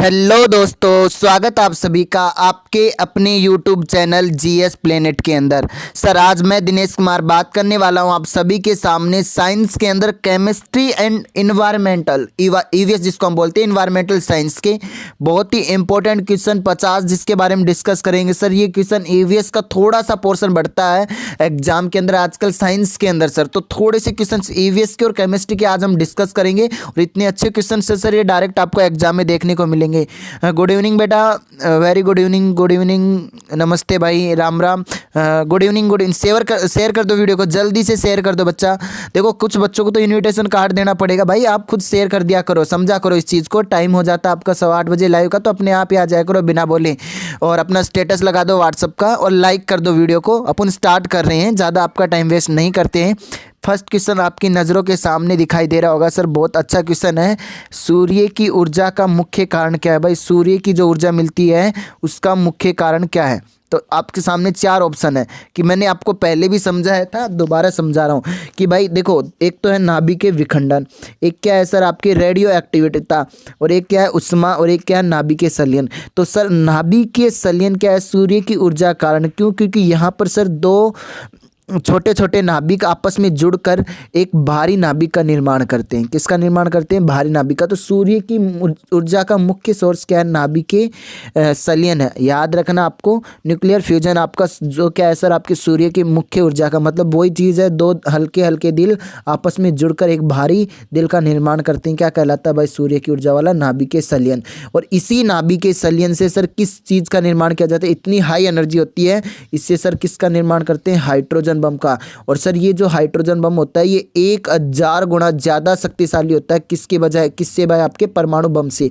Hello दोस्तों, स्वागत आप सभी का आपके अपने यूट्यूब चैनल जीएस प्लेनेट के अंदर। सर आज मैं दिनेश कुमार बात करने वाला हूं आप सभी के सामने साइंस के अंदर केमिस्ट्री एंड इन्वायरमेंटल ईवीएस जिसको हम बोलते हैं इन्वायरमेंटल साइंस के बहुत ही इंपॉर्टेंट क्वेश्चन 50 जिसके बारे में डिस्कस करेंगे। सर ये क्वेश्चन ईवीएस का थोड़ा सा पोर्शन बढ़ता है एग्जाम के अंदर आजकल साइंस के अंदर सर, तो थोड़े से क्वेश्चन ईवीएस के और केमिस्ट्री के आज हम डिस्कस करेंगे और इतने अच्छे क्वेश्चन से सर ये डायरेक्ट आपको एग्जाम में देखने को मिलेंगे। गुड इवनिंग बेटा, वेरी गुड इवनिंग, नमस्ते भाई, Ram Ram, good evening. Share कर दो वीडियो को, जल्दी से शेयर कर दो बच्चा। देखो कुछ बच्चों को तो इनविटेशन कार्ड देना पड़ेगा भाई, आप खुद शेयर कर दिया करो, समझा करो इस चीज़ को। टाइम हो जाता है आपका 8:15 लाइव का, तो अपने आप ही आ जाया करो बिना बोले, और अपना स्टेटस लगा दो व्हाट्सअप का और लाइक कर दो वीडियो को। अपन स्टार्ट कर रहे हैं, ज़्यादा आपका टाइम वेस्ट नहीं करते हैं। फर्स्ट क्वेश्चन आपकी नज़रों के सामने दिखाई दे रहा होगा सर, बहुत अच्छा क्वेश्चन है। सूर्य की ऊर्जा का मुख्य कारण क्या है भाई? सूर्य की जो ऊर्जा मिलती है उसका मुख्य कारण क्या है? तो आपके सामने 4 ऑप्शन है कि मैंने आपको पहले भी समझाया था, दोबारा समझा रहा हूँ कि भाई देखो, एक तो है नाभिकीय विखंडन, एक क्या है सर आपकी रेडियो एक्टिविटीता, और एक क्या है उष्मा, और एक क्या है नाभिकीय संलयन। तो सर नाभिकीय संलयन क्या है? सूर्य की ऊर्जा कारण। क्यों? क्योंकि यहाँ पर सर 2 छोटे छोटे नाभिक आपस में जुड़कर एक भारी नाभिक का निर्माण करते हैं। किसका निर्माण करते हैं? भारी नाभिक का। तो सूर्य की ऊर्जा का मुख्य सोर्स क्या है? नाभिकीय संलयन है। याद रखना आपको, न्यूक्लियर फ्यूजन आपका जो क्या है सर आपके सूर्य की मुख्य ऊर्जा का मतलब वही चीज़ है, 2 हल्के हल्के दिल आपस में जुड़कर एक भारी दिल का निर्माण करते हैं। क्या कहलाता है भाई? सूर्य की ऊर्जा वाला नाभिकीय संलयन। और इसी नाभिकीय संलयन से सर किस चीज़ का निर्माण किया जाता है? इतनी हाई एनर्जी होती है, इससे सर किसका निर्माण करते हैं? हाइड्रोजन बम का। और सर ये जो हाइड्रोजन बम होता है ये 1000 गुना ज्यादा शक्तिशाली होता है। किसके बजाय? किससे भाई? आपके परमाणु बम से।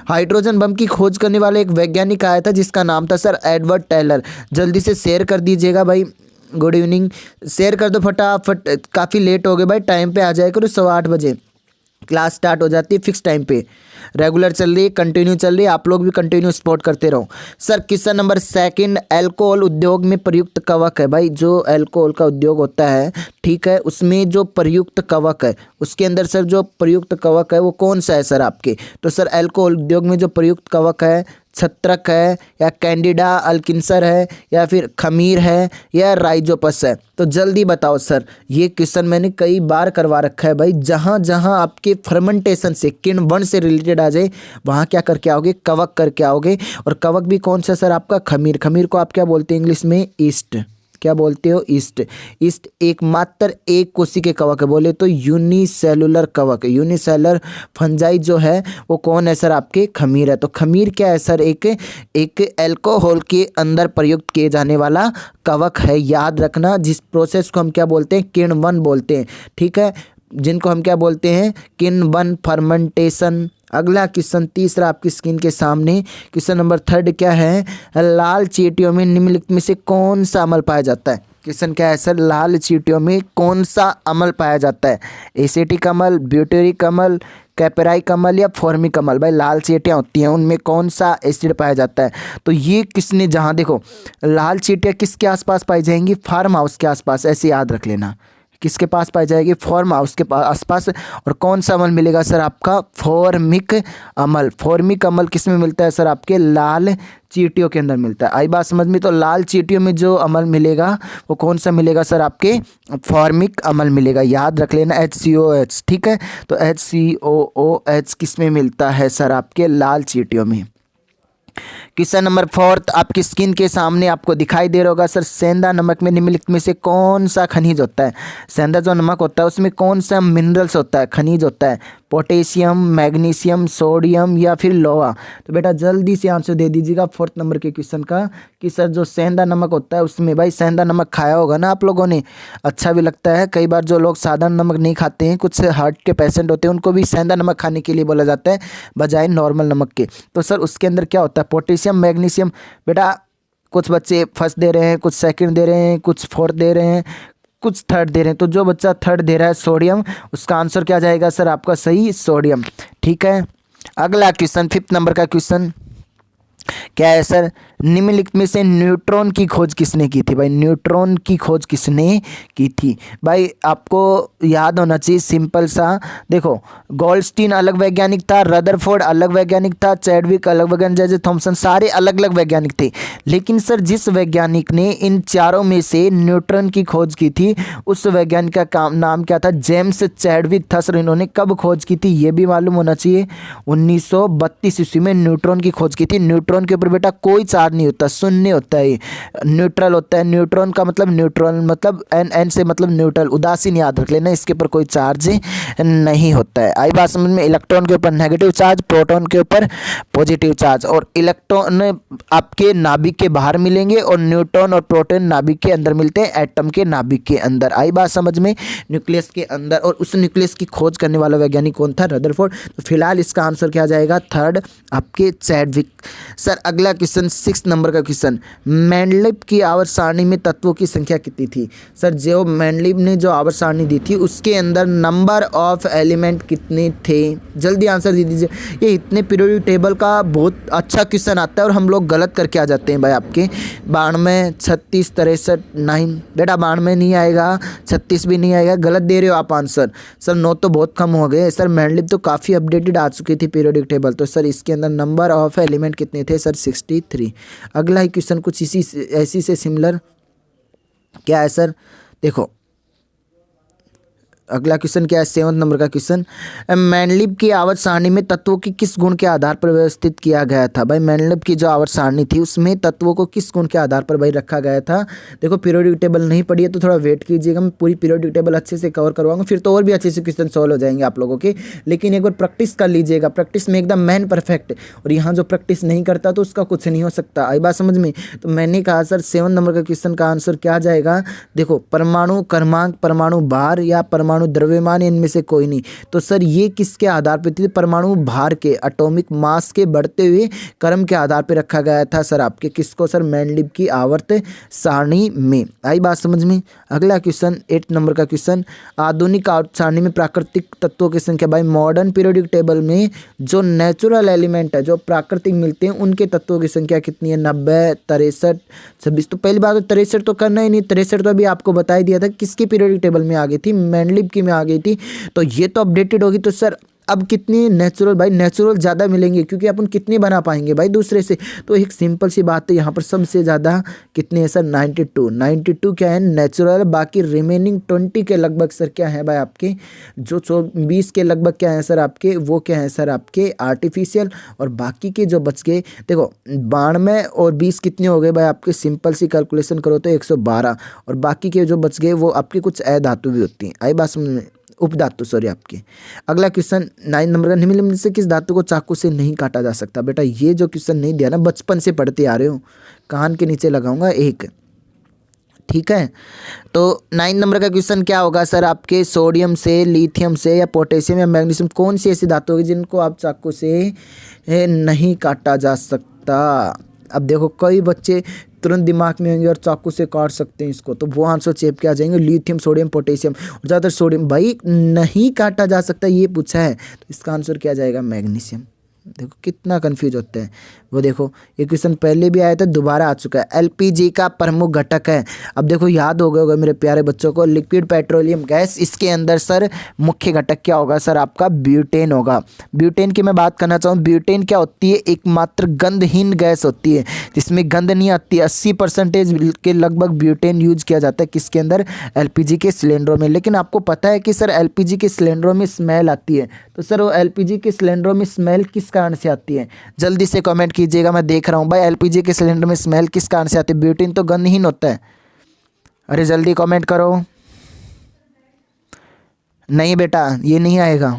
हाइड्रोजन बम की खोज करने वाला एक वैज्ञानिक आया था जिसका नाम था सर एडवर्ड टेलर। जल्दी से शेयर कर दीजिएगा भाई। गुड इवनिंग, शेयर कर दो फटाफट, काफ़ी लेट हो गए भाई, टाइम पे आ जाए करो। 8:15 बजे क्लास स्टार्ट हो जाती है, फिक्स टाइम पे रेगुलर चल रही है, कंटिन्यू चल रही है, आप लोग भी कंटिन्यू सपोर्ट करते रहो। सर क्वेश्चन नंबर 2, अल्कोहल उद्योग में प्रयुक्त कवक है भाई। जो अल्कोहल का उद्योग होता है, ठीक है, उसमें जो प्रयुक्त कवक है उसके अंदर सर जो प्रयुक्त कवक है वो कौन सा है सर आपके? तो सर अल्कोहल उद्योग में जो प्रयुक्त कवक है छत्रक है, या कैंडिडा अल्किंसर है, या फिर खमीर है, या राइजोपस है? तो जल्दी बताओ सर। ये क्वेश्चन मैंने कई बार करवा रखा है भाई। जहाँ जहाँ आपके फर्मेंटेशन से किण्वन से रिलेटेड आ जाए वहाँ क्या करके आओगे? कवक करके आओगे। और कवक भी कौन सा सर आपका? खमीर। खमीर को आप क्या बोलते हैं इंग्लिश में? ईस्ट। क्या बोलते हो? ईस्ट। ईस्ट एकमात्र एक कोशिकीय कवक है, बोले तो यूनिसेलुलर कवक है। यूनिसेलुलर फंजाई जो है वो कौन है सर आपके? खमीर है। तो खमीर क्या है सर? एक अल्कोहल के अंदर प्रयुक्त किए जाने वाला कवक है। याद रखना, जिस प्रोसेस को हम क्या बोलते हैं? किण्वन बोलते हैं, ठीक है, जिनको हम क्या बोलते हैं? किण्वन फर्मेंटेशन। अगला क्वेश्चन 3 आपकी स्क्रीन के सामने, क्वेश्चन नंबर 3 क्या है? लाल चींटियों में निम्नलिखित में से कौन सा अम्ल पाया जाता है? क्वेश्चन क्या है सर? लाल चींटियों में कौन सा अम्ल पाया जाता है? एसिटिक अम्ल, ब्यूटेरिक अम्ल, कैपेराइक अम्ल, या फॉर्मिक अम्ल? भाई लाल चींटियाँ होती हैं, उनमें कौन सा एसिड पाया जाता है? तो ये किसने, जहाँ देखो लाल चींटियाँ किसके आसपास पाई जाएंगी? फार्म हाउस के आसपास, ऐसे याद रख लेना। किसके पास पाई जाएगी? फार्म हाउस के आसपास। और कौन सा अम्ल मिलेगा सर आपका? फॉर्मिक अम्ल। फॉर्मिक अम्ल किस में मिलता है सर आपके? लाल चींटियों के अंदर मिलता है। आई बात समझ में? तो लाल चींटियों में जो अम्ल मिलेगा वो कौन सा मिलेगा सर आपके? फॉर्मिक अम्ल मिलेगा। याद रख लेना, HCOH, ठीक है। तो HCOOH किस में मिलता है सर आपके? लाल चींटियों में। क्वेश्चन नंबर 4 आपकी स्क्रीन के सामने आपको दिखाई दे रहा होगा सर, सेंधा नमक में निम्नलिखित में से कौन सा खनिज होता है? सेंधा जो नमक होता है उसमें कौन सा मिनरल्स होता है, खनिज होता है? पोटेशियम, मैग्नीशियम, सोडियम, या फिर लोहा? तो बेटा जल्दी से आंसर दे दीजिएगा 4 नंबर के क्वेश्चन का कि सर जो सेंधा नमक होता है उसमें, भाई सेंधा नमक खाया होगा ना आप लोगों ने, अच्छा भी लगता है। कई बार जो लोग साधारण नमक नहीं खाते हैं, कुछ हार्ट के पेशेंट होते हैं, उनको भी सेंधा नमक खाने के लिए बोला जाता है बजाय नॉर्मल नमक के। तो सर उसके अंदर क्या होता है? Potassium, magnesium. बेटा कुछ बच्चे फर्स्ट दे रहे हैं, कुछ सेकंड दे रहे हैं, कुछ फोर्थ दे रहे हैं, कुछ थर्ड दे रहे हैं। तो जो बच्चा थर्ड दे रहा है सोडियम, उसका आंसर क्या जाएगा सर आपका? सही सोडियम, ठीक है। अगला क्वेश्चन 5 नंबर का क्वेश्चन क्या है सर? निम्नलिखित में से न्यूट्रॉन की खोज किसने की थी भाई? न्यूट्रॉन की खोज किसने की थी भाई? आपको याद होना चाहिए सिंपल सा। देखो, गोल्डस्टीन अलग वैज्ञानिक था, रदरफोर्ड अलग वैज्ञानिक था, चैडविक अलग वैज्ञानिक, जैसे थॉमसन, सारे अलग अलग वैज्ञानिक थे। लेकिन सर जिस वैज्ञानिक ने इन चारों में से न्यूट्रॉन की खोज की थी उस वैज्ञानिक का नाम क्या था? जेम्स चैडविक था सर। इन्होंने कब खोज की थी ये भी मालूम होना चाहिए। 1932 ईस्वी में न्यूट्रॉन की खोज की थी। न्यूट्रॉन के ऊपर बेटा कोई चार्ज नहीं होता, शून्य होता है, न्यूट्रल होता है। न्यूट्रॉन का मतलब न्यूट्रॉन मतलब एन, एन से मतलब न्यूट्रल, उदासीन याद रख लेना, इसके ऊपर कोई चार्ज नहीं होता है। आई बात समझ में? इलेक्ट्रॉन के ऊपर नेगेटिव चार्ज, प्रोटॉन के ऊपर पॉजिटिव चार्ज, और इलेक्ट्रॉन आपके नाभिक के बाहर मिलेंगे और न्यूट्रॉन और प्रोटॉन नाभिक के अंदर मिलते हैं, एटम के नाभिक के अंदर। आई बात समझ में? न्यूक्लियस के अंदर। और उस न्यूक्लियस की खोज करने वाला वैज्ञानिक कौन था? रदरफोर्ड। तो फिलहाल इसका आंसर क्या जाएगा? थर्ड आपके चैडविक। सर अगला क्वेश्चन 6 नंबर का क्वेश्चन, मेंडलीव की आवर्त सारणी में तत्वों की संख्या कितनी थी? सर जो मेंडलीव ने जो आवर्त सारणी दी थी उसके अंदर नंबर ऑफ एलिमेंट कितने थे? जल्दी आंसर दे दीजिए। ये इतने पीरियोडिक टेबल का बहुत अच्छा क्वेश्चन आता है और हम लोग गलत करके आ जाते हैं भाई। आपके 92, 36, 63, 9 बेटा 92 नहीं आएगा, 36 भी नहीं आएगा, गलत दे रहे हो आप आंसर। सर 9 तो बहुत कम हो गए सर। मेंडलीव तो काफ़ी अपडेटेड आ चुकी थी पीरियोडिक टेबल। तो सर इसके अंदर नंबर ऑफ एलिमेंट कितने थे? सर 63। अगला ही क्वेश्चन कुछ ऐसी से सिमिलर क्या है सर? देखो अगला क्वेश्चन क्या है? 7 नंबर का क्वेश्चन, मेंडलीव की आवर्त सारणी में तत्वों की किस गुण के आधार पर व्यवस्थित किया गया था? भाई मेंडलीव की जो आवर्त सारणी थी उसमें तत्वों को किस गुण के आधार पर भाई रखा गया था? देखो पीरियोडिक टेबल नहीं पढ़ी है तो थोड़ा वेट कीजिएगा, मैं पूरी पीरियोडिक टेबल अच्छे से कवर करवाऊंगा, फिर तो और भी अच्छे से क्वेश्चन सॉल्व हो जाएंगे आप लोगों के। लेकिन एक बार प्रैक्टिस कर लीजिएगा, प्रैक्टिस में एकदम मैन परफेक्ट। और यहाँ जो प्रैक्टिस नहीं करता तो उसका कुछ नहीं हो सकता। आई बात समझ में? तो मैंने कहा सर 7 नंबर का क्वेश्चन का आंसर क्या जाएगा? देखो परमाणु क्रमांक, परमाणु भार या परमाणु द्रव्यमान में से कोई नहीं। तो सर ये किसके आधार पर थी? परमाणु भार के, एटॉमिक मास के बढ़ते हुए क्रम के आधार पर रखा गया था सर आपके। किसको? सर मेंडलीव की आवर्त सारणी में। आई बात समझ में? अगला क्वेश्चन 8 नंबर का क्वेश्चन, आधुनिक आवर्त सारणी में प्राकृतिक तत्वों की संख्या। भाई मॉडर्न पीरियोडिक टेबल में जो नेचुरल एलिमेंट है, जो प्राकृतिक मिलते हैं, उनके तत्वों की संख्या कितनी है? 90, 63, 26। तो पहली बात 63 तो करना ही नहीं, 63 तो अभी आपको बता ही दिया था किसकी पीरियोडिक टेबल में आ गई थी? मेंडलीव की में आ गई थी। तो ये तो अपडेटेड होगी। तो सर अब कितनी नेचुरल? भाई नेचुरल ज़्यादा मिलेंगे क्योंकि अपन कितने बना पाएंगे भाई दूसरे से। तो एक सिंपल सी बात है, यहाँ पर सबसे ज़्यादा कितने है सर? 92 क्या है? नेचुरल। बाकी रिमेनिंग 20 के लगभग सर क्या है भाई आपके? जो 20 के लगभग क्या है सर आपके? वो क्या है सर आपके? आर्टिफिशियल। और बाकी के जो बच गए, देखो 92 और 20 कितने हो गए भाई आपके? सिंपल सी कैलकुलेशन करो तो 112। और बाकी के जो बच गए वो आपके कुछ अधातु भी होती हैं। आई बात समझ में? उपधातु सॉरी आपके। अगला क्वेश्चन 9 नंबर का, निम्नलिखित में से किस धातु को चाकू से नहीं काटा जा सकता? बेटा ये जो क्वेश्चन नहीं दिया ना, बचपन से पढ़ते आ रहे हो, कान के नीचे लगाऊंगा एक, ठीक है। तो 9 नंबर का क्वेश्चन क्या होगा सर आपके? सोडियम से, लिथियम से या पोटेशियम या मैग्नीशियम, कौन सी ऐसी धातु होगी जिनको आप चाकू से नहीं काटा जा सकता? अब देखो कई बच्चे तुरंत दिमाग में होंगे और चाकू से काट सकते हैं इसको, तो वो आंसर चेप के आ जाएंगे, लिथियम, सोडियम, पोटेशियम। और ज़्यादातर सोडियम भाई नहीं काटा जा सकता ये पूछा है, तो इसका आंसर क्या जाएगा? मैग्नीशियम। देखो कितना कंफ्यूज होते हैं वो। देखो ये क्वेश्चन पहले भी आया था, दोबारा आ चुका है। एलपीजी का प्रमुख घटक है। अब देखो याद हो गया होगा मेरे प्यारे बच्चों को, लिक्विड पेट्रोलियम गैस। इसके अंदर सर मुख्य घटक क्या होगा सर आपका? ब्यूटेन होगा। ब्यूटेन की मैं बात करना चाहूँ, ब्यूटेन क्या होती है? एकमात्र गंधहीन गैस होती है जिसमें गंध नहीं आती है। 80% के लगभग ब्यूटेन यूज किया जाता है किसके अंदर? एलपीजी के सिलेंडरों में। लेकिन आपको पता है कि सर एलपीजी के सिलेंडरों में स्मेल आती है, तो सर वो एलपीजी के सिलेंडरों में स्मेल किस कारण से आती है? जल्दी से कमेंट कीजिएगा, मैं देख रहा हूँ भाई। एलपीजी के सिलेंडर में स्मेल किस कारण से आती है? ब्यूटेन तो गंधहीन होता है। अरे जल्दी कमेंट करो। नहीं बेटा ये नहीं आएगा।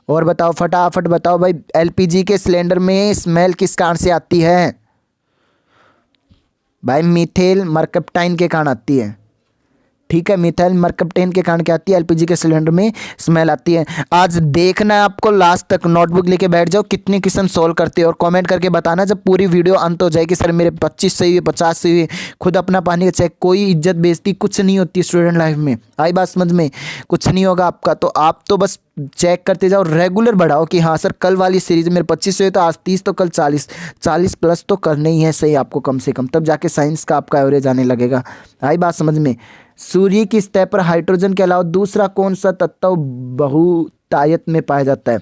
और बताओ, फटाफट बताओ भाई, एलपीजी के सिलेंडर में स्मेल किस कारण से आती है? भाई मीथेल मर्कप्टाइन के कारण आती है। ठीक है। मिथाइल मरकप्टेन के कारण क्या आती है, एलपीजी के सिलेंडर में स्मेल आती है। आज देखना है आपको, लास्ट तक नोटबुक लेके बैठ जाओ कितने क्वेश्चन सोल्व करते हो और कमेंट करके बताना जब पूरी वीडियो अंत हो जाएगी। सर मेरे 25 सही हुए, 50 सही हुए, खुद अपना पानी का चेक। कोई इज्जत बेइज्जती कुछ नहीं होती स्टूडेंट लाइफ में, आई बात समझ में, कुछ नहीं होगा आपका। तो आप तो बस चेक करते जाओ, रेगुलर बढ़ाओ कि हाँ सर कल वाली सीरीज मेरे 25 हुए तो आज 30 तो कल 40, 40 प्लस तो करना ही है सही आपको कम से कम, तब जाके साइंस का आपका एवरेज आने लगेगा। आई बात समझ में। सूर्य की सतह पर हाइड्रोजन के अलावा दूसरा कौन सा तत्व बहुतायत में पाया जाता है?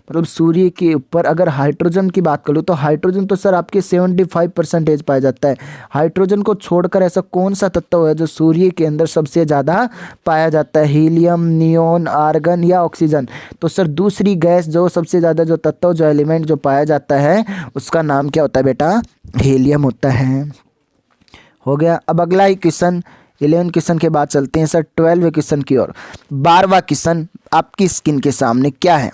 मतलब सूर्य के ऊपर अगर हाइड्रोजन की बात करूँ तो हाइड्रोजन तो सर आपके 75% पाया जाता है। हाइड्रोजन को छोड़कर ऐसा कौन सा तत्व है जो सूर्य के अंदर सबसे ज़्यादा पाया जाता है? हीलियम, नियोन, आर्गन या ऑक्सीजन? तो सर दूसरी गैस जो सबसे ज़्यादा जो तत्व जो एलिमेंट जो पाया जाता है उसका नाम क्या होता है बेटा? हीलियम होता है। हो गया। अब अगला ही क्वेश्चन, 11 क्वेश्चन के बाद चलते हैं सर 12वें क्वेश्चन की ओर। 12वां क्वेश्चन आपकी स्क्रीन के सामने क्या है?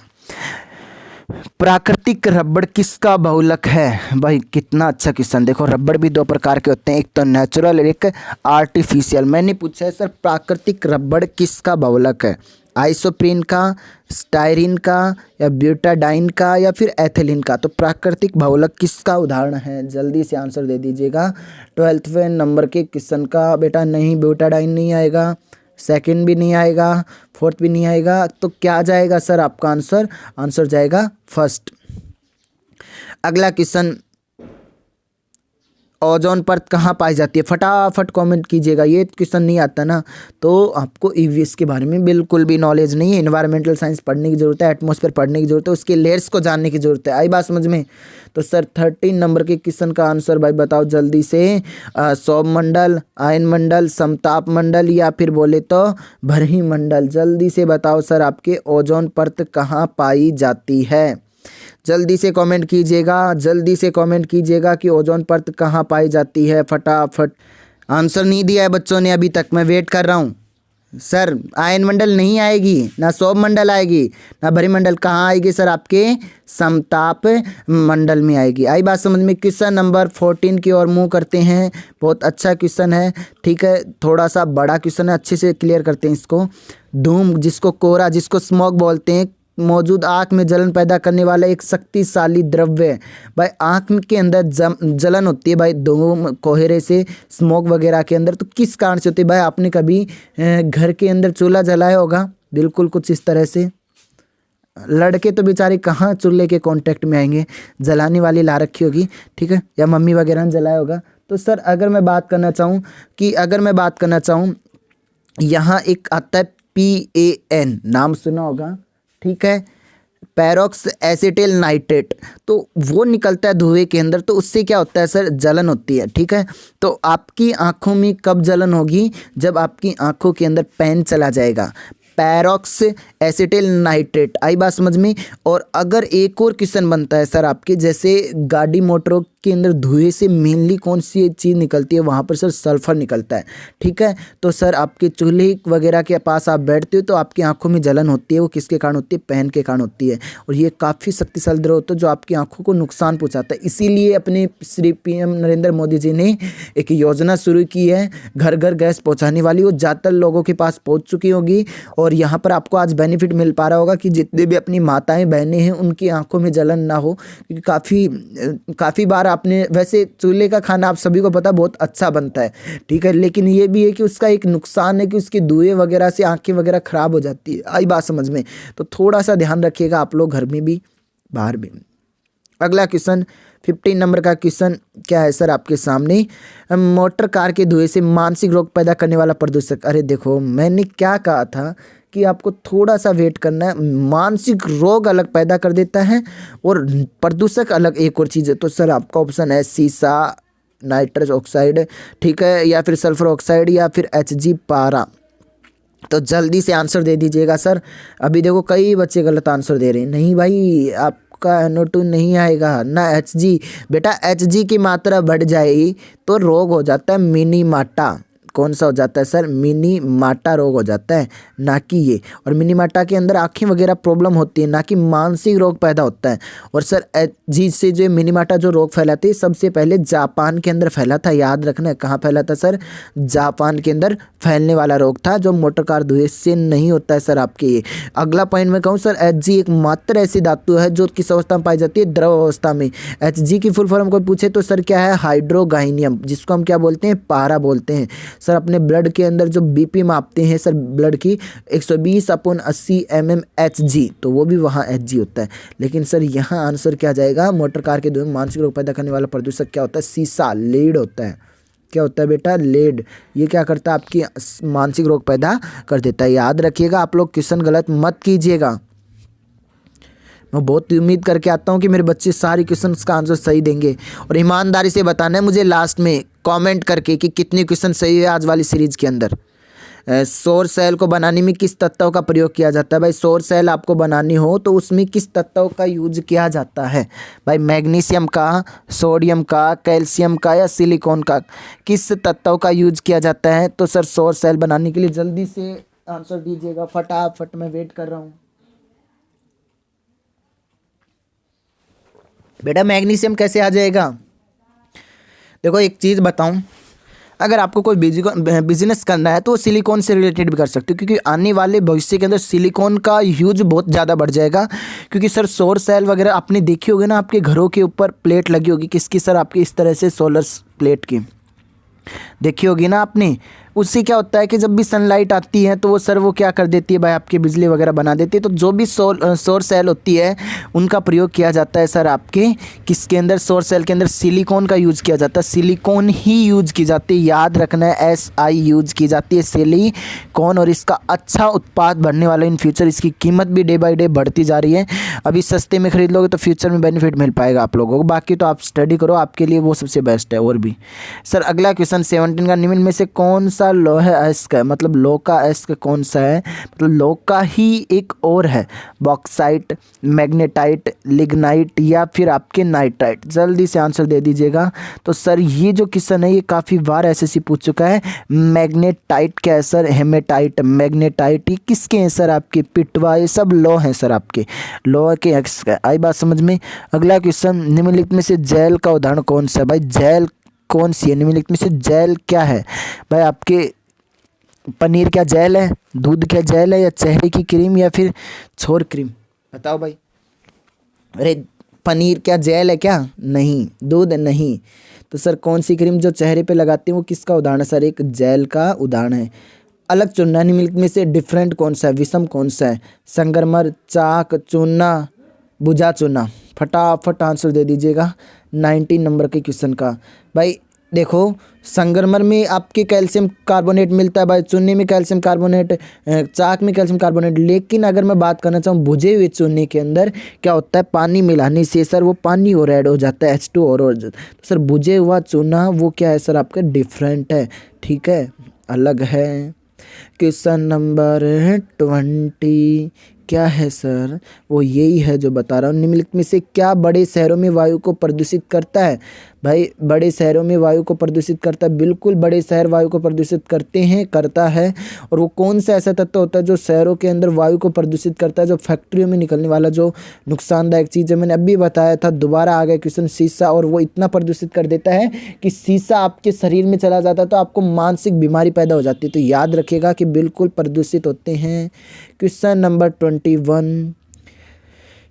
प्राकृतिक रबड़ किसका बहुलक है? भाई कितना अच्छा क्वेश्चन। देखो रबड़ भी दो प्रकार के होते हैं, एक तो नेचुरल और एक आर्टिफिशियल। मैंने पूछा है सर प्राकृतिक रबड़ किसका बहुलक है? आइसोप्रीन का, स्टायरीन का, या ब्यूटाडाइन का, या फिर एथिलीन का? तो प्राकृतिक बहुलक किसका उदाहरण है? जल्दी से आंसर दे दीजिएगा 12वें नंबर के क्वेश्चन का। बेटा नहीं, ब्यूटाडाइन नहीं आएगा, सेकंड भी नहीं आएगा, फोर्थ भी नहीं आएगा, तो क्या जाएगा सर आपका आंसर? आंसर जाएगा फर्स्ट। अगला क्वेश्चन, ओजोन परत कहाँ पाई जाती है? फटाफट कमेंट कीजिएगा, ये क्वेश्चन नहीं आता ना तो आपको ईवीएस के बारे में बिल्कुल भी नॉलेज नहीं है। इन्वायरमेंटल साइंस पढ़ने की जरूरत है, एटमॉस्फेयर पढ़ने की जरूरत है, उसके लेयर्स को जानने की जरूरत है। आई बात समझ में? तो सर 13 नंबर के क्वेश्चन का आंसर भाई बताओ जल्दी से। सौरमंडल, आयन मंडल, समताप मंडल, या फिर बोले तो भरही मंडल? जल्दी से बताओ सर आपके ओजोन परत कहाँ पाई जाती है? जल्दी से कमेंट कीजिएगा, जल्दी से कमेंट कीजिएगा कि ओजोन परत कहाँ पाई जाती है। फटाफट। आंसर नहीं दिया है बच्चों ने अभी तक, मैं वेट कर रहा हूँ। सर आयन मंडल नहीं आएगी, ना सौर मंडल आएगी, ना भरी मंडल। कहाँ आएगी सर? आपके समताप मंडल में आएगी। आई बात समझ में? क्वेश्चन नंबर 14 की ओर मूव करते हैं। बहुत अच्छा क्वेश्चन है, ठीक है, थोड़ा सा बड़ा क्वेश्चन है, अच्छे से क्लियर करते हैं इसको। धूम, जिसको कोहरा, जिसको स्मॉग बोलते हैं, मौजूद आँख में जलन पैदा करने वाला एक शक्तिशाली द्रव्य है। भाई आँख के अंदर जलन होती है भाई धूम, कोहरे से, स्मोक वगैरह के अंदर। तो किस कारण से होती है? भाई आपने कभी घर के अंदर चूल्हा जलाया होगा, बिल्कुल कुछ इस तरह से। लड़के तो बेचारे कहाँ चूल्हे के कांटेक्ट में आएंगे, जलाने वाली ला रखी होगी, ठीक है, या मम्मी वगैरह ने जलाया होगा। तो सर अगर मैं बात करना चाहूँ यहाँ एक आता है PAN, नाम सुना होगा, ठीक है, पैरोक्स एसिटिल नाइट्रेट। तो वो निकलता है धुएं के अंदर, तो उससे क्या होता है सर? जलन होती है, ठीक है। तो आपकी आंखों में कब जलन होगी? जब आपकी आंखों के अंदर पेन चला जाएगा, पैरोक्स एसिटिल नाइट्रेट। आई बात समझ में? और अगर एक और क्वेश्चन बनता है सर आपके, जैसे गाड़ी मोटरों के अंदर धुएं से मेनली कौन सी चीज़ निकलती है? वहाँ पर सर सल्फर निकलता है, ठीक है। तो सर आपके चूल्हे वगैरह के पास आप बैठते हो तो आपकी आंखों में जलन होती है, वो किसके कारण होती है? पेन के कारण होती है। और ये काफ़ी शक्तिशाली द्रव होता है जो आपकी आंखों को नुकसान पहुँचाता है। इसीलिए अपने श्री PM नरेंद्र मोदी जी ने एक योजना शुरू की है घर घर गैस पहुँचाने वाली। वो ज़्यादातर लोगों के पास पहुँच चुकी होगी और यहाँ पर आपको आज बेनिफिट मिल पा रहा होगा कि जितने भी अपनी माताएं बहनें हैं उनकी आंखों में जलन ना हो। क्योंकि काफ़ी बार आपने, वैसे चूल्हे का खाना आप सभी को पता बहुत अच्छा बनता है, ठीक है, लेकिन ये भी है कि उसका एक नुकसान है कि उसके धुएं वगैरह से आंखें वगैरह खराब हो जाती है। आई बात समझ में? तो थोड़ा सा ध्यान रखिएगा आप लोग, घर में भी बाहर भी। अगला क्वेश्चन 15 नंबर का क्वेश्चन क्या है सर आपके सामने? मोटर कार के धुएं से मानसिक रोग पैदा करने वाला प्रदूषक। अरे देखो मैंने क्या कहा था कि आपको थोड़ा सा वेट करना है। मानसिक रोग अलग पैदा कर देता है और प्रदूषक अलग एक और चीज़ है। तो सर आपका ऑप्शन है सीसा, नाइट्रस ऑक्साइड, ठीक है, या फिर सल्फर ऑक्साइड, या फिर HG पारा। तो जल्दी से आंसर दे दीजिएगा सर। अभी देखो कई बच्चे गलत आंसर दे रहे हैं। नहीं भाई, आपका NO2 नहीं आएगा ना HG। बेटा HG की मात्रा बढ़ जाएगी तो रोग हो जाता है मिनीमाटा, कौन सा हो जाता है सर, मिनीमाटा रोग हो जाता है, ना कि ये। और मिनीमाटा के अंदर आँखें वगैरह प्रॉब्लम होती है, ना कि मानसिक रोग पैदा होता है। और सर जिससे जो मिनीमाटा जो रोग फैलाती है सबसे पहले जापान के अंदर फैला था, याद रखना है। कहाँ फैला था सर, जापान के अंदर फैलने वाला रोग था, जो मोटर कार धुएं से नहीं होता है सर आपके ये। अगला पॉइंट में कहूँ सर, Hg एक मात्र ऐसी धातु है जो किस अवस्था में पाई जाती है, द्रव अवस्था में। Hg की फुल फॉर्म कोई पूछे तो सर क्या है, हाइड्रोगाइनियम, जिसको हम क्या बोलते हैं, पारा बोलते हैं। सर अपने ब्लड के अंदर जो बीपी मापते हैं सर ब्लड की 120/80 mm Hg, तो वो भी वहाँ Hg होता है। लेकिन सर यहाँ आंसर क्या जाएगा, मोटर कार के धुएं में मानसिक रोग पैदा करने वाला प्रदूषक क्या होता है, सीसा, लीड होता है। क्या होता है बेटा, लेड। ये क्या करता है, आपकी मानसिक रोग पैदा कर देता है। याद रखिएगा, आप लोग क्वेश्चन गलत मत कीजिएगा। मैं बहुत उम्मीद करके आता हूँ कि मेरे बच्चे सारे क्वेश्चन का आंसर सही देंगे। और ईमानदारी से बताना है मुझे लास्ट में कमेंट करके कि कितने क्वेश्चन सही है आज वाली सीरीज के अंदर। सौर सेल को बनाने में किस तत्व का प्रयोग किया जाता है, भाई सौर सेल आपको बनानी हो तो उसमें किस तत्व का यूज किया जाता है, भाई मैग्नीशियम का, सोडियम का, कैल्शियम का या सिलिकॉन का, किस तत्व का यूज किया जाता है। तो सर सौर सेल बनाने के लिए जल्दी से आंसर दीजिएगा, फटाफट, मैं वेट कर रहा हूँ। बेटा मैग्नीशियम कैसे आ जाएगा, देखो एक चीज़ बताऊं, अगर आपको कोई बिजनेस करना है तो वो सिलिकॉन से रिलेटेड भी कर सकते हो, क्योंकि आने वाले भविष्य के अंदर सिलिकॉन का यूज बहुत ज़्यादा बढ़ जाएगा। क्योंकि सर सौर सेल वगैरह आपने देखी होगी ना, आपके घरों के ऊपर प्लेट लगी होगी, किसकी सर, आपकी इस तरह से सोलर प्लेट की देखी होगी ना आपने। उससे क्या होता है कि जब भी सनलाइट आती है तो वो सर वो क्या कर देती है भाई, आपकी बिजली वगैरह बना देती है। तो जो भी सौर सेल होती है उनका प्रयोग किया जाता है सर आपके किसके अंदर, सौर सेल के अंदर सिलिकॉन का यूज़ किया जाता है, सिलिकॉन ही यूज़ की जाती है। याद रखना है, SI यूज़ की जाती है, सिलिकॉन। और इसका अच्छा उत्पाद बढ़ने वाला इन फ्यूचर, इसकी कीमत भी डे बाई डे बढ़ती जा रही है। अभी सस्ते में खरीद लोगे तो फ्यूचर में बेनिफिट मिल पाएगा आप लोगों को, बाकी तो आप स्टडी करो, आपके लिए वो सबसे बेस्ट है। और भी सर अगला क्वेश्चन 17 का, निम्न में से कौन सा लोह अयस्क है, मतलब लोह का अयस्क कौन सा है, मतलब लोह का ही एक और है, बॉक्साइट, मैग्नेटाइट, लिग्नाइट या फिर आपके नाइट्राइट। जल्दी से आंसर दे दीजिएगा। तो सर ये जो क्वेश्चन है ये काफ़ी बार SSC पूछ चुका है। मैग्नेटाइट क्या है सर, हेमेटाइट, मैग्नेटाइट, ये किसके हैं सर, आपके पिटवा, ये सब लोह हैं सर आपके, लोह के अयस्क है। आई बात समझ में। अगला क्वेश्चन, निम्नलिखित में से जेल का उदाहरण कौन सा है, भाई जेल कौन सी है, निम्नलिखित में से जेल क्या है, भाई आपके पनीर क्या जेल है, दूध क्या जेल है, या चेहरे की क्रीम या फिर छोर क्रीम, बताओ भाई। अरे पनीर क्या जेल है क्या, नहीं, दूध नहीं। तो सर कौन सी क्रीम जो चेहरे पे लगाते हैं वो किसका उदाहरण है सर, एक जेल का उदाहरण है। अलग चुनना, निम्नलिखित में से डिफरेंट कौन सा है, विषम कौन सा है, संगमरमर, चाक, चूना, बुझा चूना। फटाफट आंसर दे दीजिएगा 19 नंबर के क्वेश्चन का। भाई देखो संगमरमर में आपके कैल्शियम कार्बोनेट मिलता है, भाई चूने में कैल्शियम कार्बोनेट, चाक में कैल्शियम कार्बोनेट। लेकिन अगर मैं बात करना चाहूँ भुजे हुए चूने के अंदर क्या होता है, पानी मिलाने से सर वो पानी और ऐड हो जाता है, H2 और हो जाता है। तो सर भुजे हुआ चूना वो क्या है सर, आपका डिफरेंट है, ठीक है, अलग है। क्वेश्चन नंबर 20 क्या है सर, वो यही है जो बता रहा हूँ। निम्नलिखित में से क्या बड़े शहरों में वायु को प्रदूषित करता है, भाई बड़े शहरों में वायु को प्रदूषित करता है, बिल्कुल बड़े शहर वायु को प्रदूषित करते हैं, करता है। और वो कौन सा ऐसा तत्व होता है जो शहरों के अंदर वायु को प्रदूषित करता है, जो फैक्ट्रियों में निकलने वाला जो नुकसानदायक चीज़ है, मैंने अभी बताया था, दोबारा आ गया क्वेश्चन, शीशा। और वो इतना प्रदूषित कर देता है कि शीशा आपके शरीर में चला जाता है तो आपको मानसिक बीमारी पैदा हो जाती है। तो याद रखिएगा कि बिल्कुल प्रदूषित होते हैं। क्वेश्चन नंबर 21,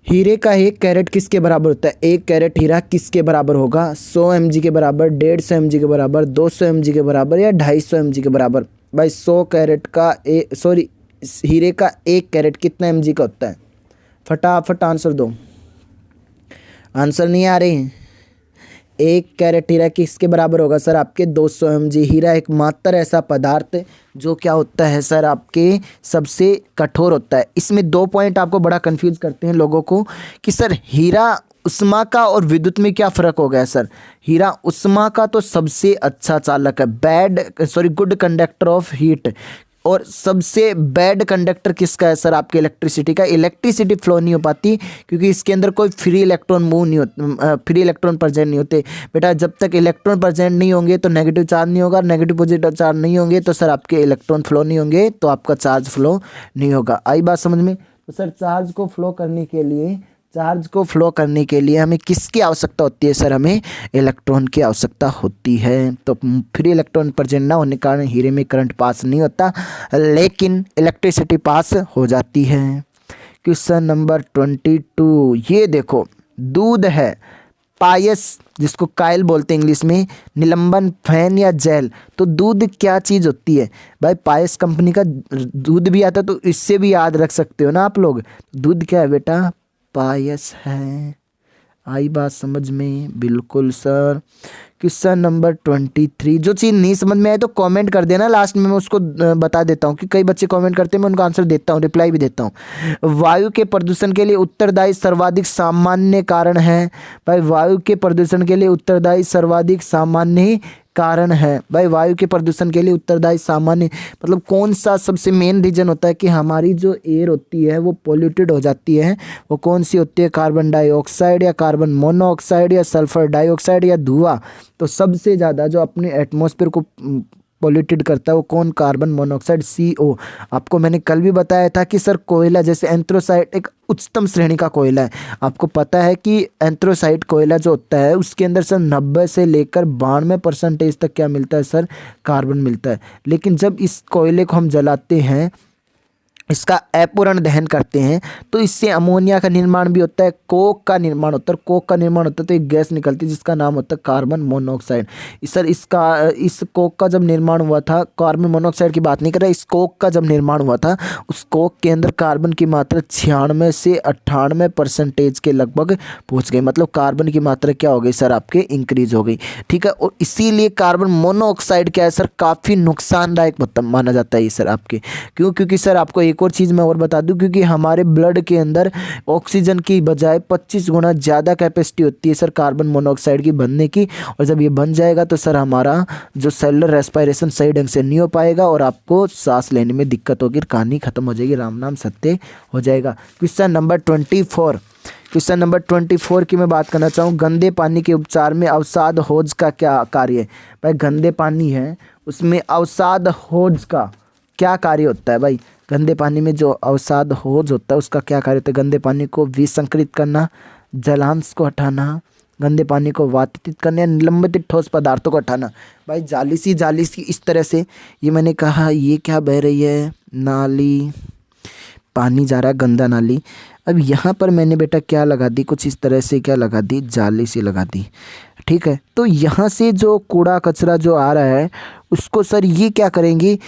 हीरे का 1 कैरेट किसके बराबर होता है, 1 कैरेट हीरा किसके बराबर होगा, 100 mg के बराबर, 150 mg के बराबर, 200 mg के बराबर या 250 mg के बराबर। भाई 100 कैरेट का हीरे का 1 कैरेट कितना mg का होता है, फटाफट आंसर दो। आंसर नहीं आ रहे हैं। 1 कैरेट हीरा किसके बराबर होगा सर, आपके 200 mg। हीरा एकमात्र ऐसा पदार्थ जो क्या होता है सर, आपके सबसे कठोर होता है। इसमें 2 पॉइंट आपको बड़ा कंफ्यूज करते हैं लोगों को कि सर हीरा उष्मा का और विद्युत में क्या फ़र्क हो गया सर। हीरा उष्मा का तो सबसे अच्छा चालक है, गुड कंडक्टर ऑफ हीट। और सबसे बैड कंडक्टर किसका है सर? आपके इलेक्ट्रिसिटी का। इलेक्ट्रिसिटी फ्लो नहीं हो पाती क्योंकि इसके अंदर कोई फ्री इलेक्ट्रॉन मूव नहीं होते, फ्री इलेक्ट्रॉन प्रेजेंट नहीं होते। बेटा जब तक इलेक्ट्रॉन प्रेजेंट नहीं होंगे तो नेगेटिव चार्ज नहीं होगा, नेगेटिव पॉजिटिव चार्ज नहीं होंगे तो सर आपके इलेक्ट्रॉन फ्लो नहीं होंगे, तो आपका चार्ज फ्लो नहीं होगा। आई बात समझ में? तो सर चार्ज को फ्लो करने के लिए हमें किसकी आवश्यकता होती है सर? हमें इलेक्ट्रॉन की आवश्यकता होती है। तो फ्री इलेक्ट्रॉन प्रेजेंट ना होने के कारण हीरे में करंट पास नहीं होता, लेकिन इलेक्ट्रिसिटी पास हो जाती है। क्वेश्चन नंबर 22, ये देखो दूध है, पायस जिसको कायल बोलते हैं इंग्लिश में, निलंबन, फैन या जेल। तो दूध क्या चीज़ होती है भाई? पायस कंपनी का दूध भी आता है, तो इससे भी याद रख सकते हो ना आप लोग। दूध क्या है बेटा? पायस है। आई बात समझ में? बिल्कुल सर। क्वेश्चन नंबर 23, जो चीज़ नहीं समझ में आए तो कमेंट कर देना, लास्ट में मैं उसको बता देता हूँ कि कई बच्चे कमेंट करते हैं, मैं उनका आंसर देता हूँ, रिप्लाई भी देता हूँ। वायु के प्रदूषण के लिए उत्तरदायी सर्वाधिक सामान्य कारण है भाई। वायु के प्रदूषण के लिए उत्तरदायी सर्वाधिक सामान्य कारण है भाई। वायु के प्रदूषण के लिए उत्तरदायी सामान्य मतलब कौन सा सबसे मेन रीजन होता है कि हमारी जो एयर होती है वो पोल्यूटेड हो जाती है? वो कौन सी होती है? कार्बन डाइऑक्साइड या कार्बन मोनोऑक्साइड या सल्फर डाइऑक्साइड या धुआं? तो सबसे ज़्यादा जो अपने एटमॉस्फेयर को पोल्यूटेड करता है वो कौन? Carbon monoxide, CO। आपको मैंने कल भी बताया था कि सर कोयला जैसे एंथ्रासाइट एक उच्चतम श्रेणी का कोयला है। आपको पता है कि एंथ्रासाइट कोयला जो होता है उसके अंदर सर 90 से लेकर 92% तक क्या मिलता है सर? कार्बन मिलता है। लेकिन जब इस कोयले को हम जलाते हैं, इसका अपूर्ण दहन करते हैं, तो इससे अमोनिया का निर्माण भी होता है, कोक का निर्माण होता है। कोक का निर्माण होता है तो एक गैस निकलती है जिसका नाम होता है कार्बन मोनोऑक्साइड। सर इस कोक का जब निर्माण हुआ था, कार्बन मोनोऑक्साइड की बात नहीं कर रहा, इस कोक का जब निर्माण हुआ था उस कोक के अंदर कार्बन की मात्रा 96 से 98% के लगभग पहुँच गई। मतलब कार्बन की मात्रा क्या हो गई सर? आपके इंक्रीज हो गई। ठीक है, और इसीलिए कार्बन मोनोऑक्साइड क्या है सर? काफ़ी नुकसानदायक माना जाता है ये सर आपके। क्यों? क्योंकि सर आपको एक और चीज़ मैं और बता दूं, क्योंकि हमारे ब्लड के अंदर ऑक्सीजन की बजाय 25 गुना ज़्यादा कैपेसिटी होती है सर कार्बन मोनोऑक्साइड की बनने की। और जब ये बन जाएगा तो सर हमारा जो सेलुलर रेस्पिरेशन सही ढंग से नहीं हो पाएगा और आपको सांस लेने में दिक्कत होगी, कहानी खत्म हो जाएगी, राम नाम सत्य हो जाएगा। क्वेश्चन नंबर 24 की मैं बात करना चाहूँ। गंदे पानी के उपचार में अवसाद होज का क्या कार्य है भाई? गंदे पानी है उसमें अवसाद होज का क्या कार्य होता है भाई? गंदे पानी में जो अवसाद होज होता है उसका क्या कार्य होता है? गंदे पानी को विसंकृत करना, जलांश को हटाना, गंदे पानी को वातित करना या निलंबित ठोस पदार्थों को हटाना। भाई जाली सी इस तरह से, ये मैंने कहा ये क्या बह रही है? नाली, पानी जा रहा है गंदा नाली। अब यहाँ पर मैंने बेटा क्या लगा दी? कुछ इस तरह से क्या लगा दी? जाली सी लगा दी। ठीक है, तो यहाँ से जो कूड़ा कचरा जो आ रहा है उसको सर ये क्या करेंगी?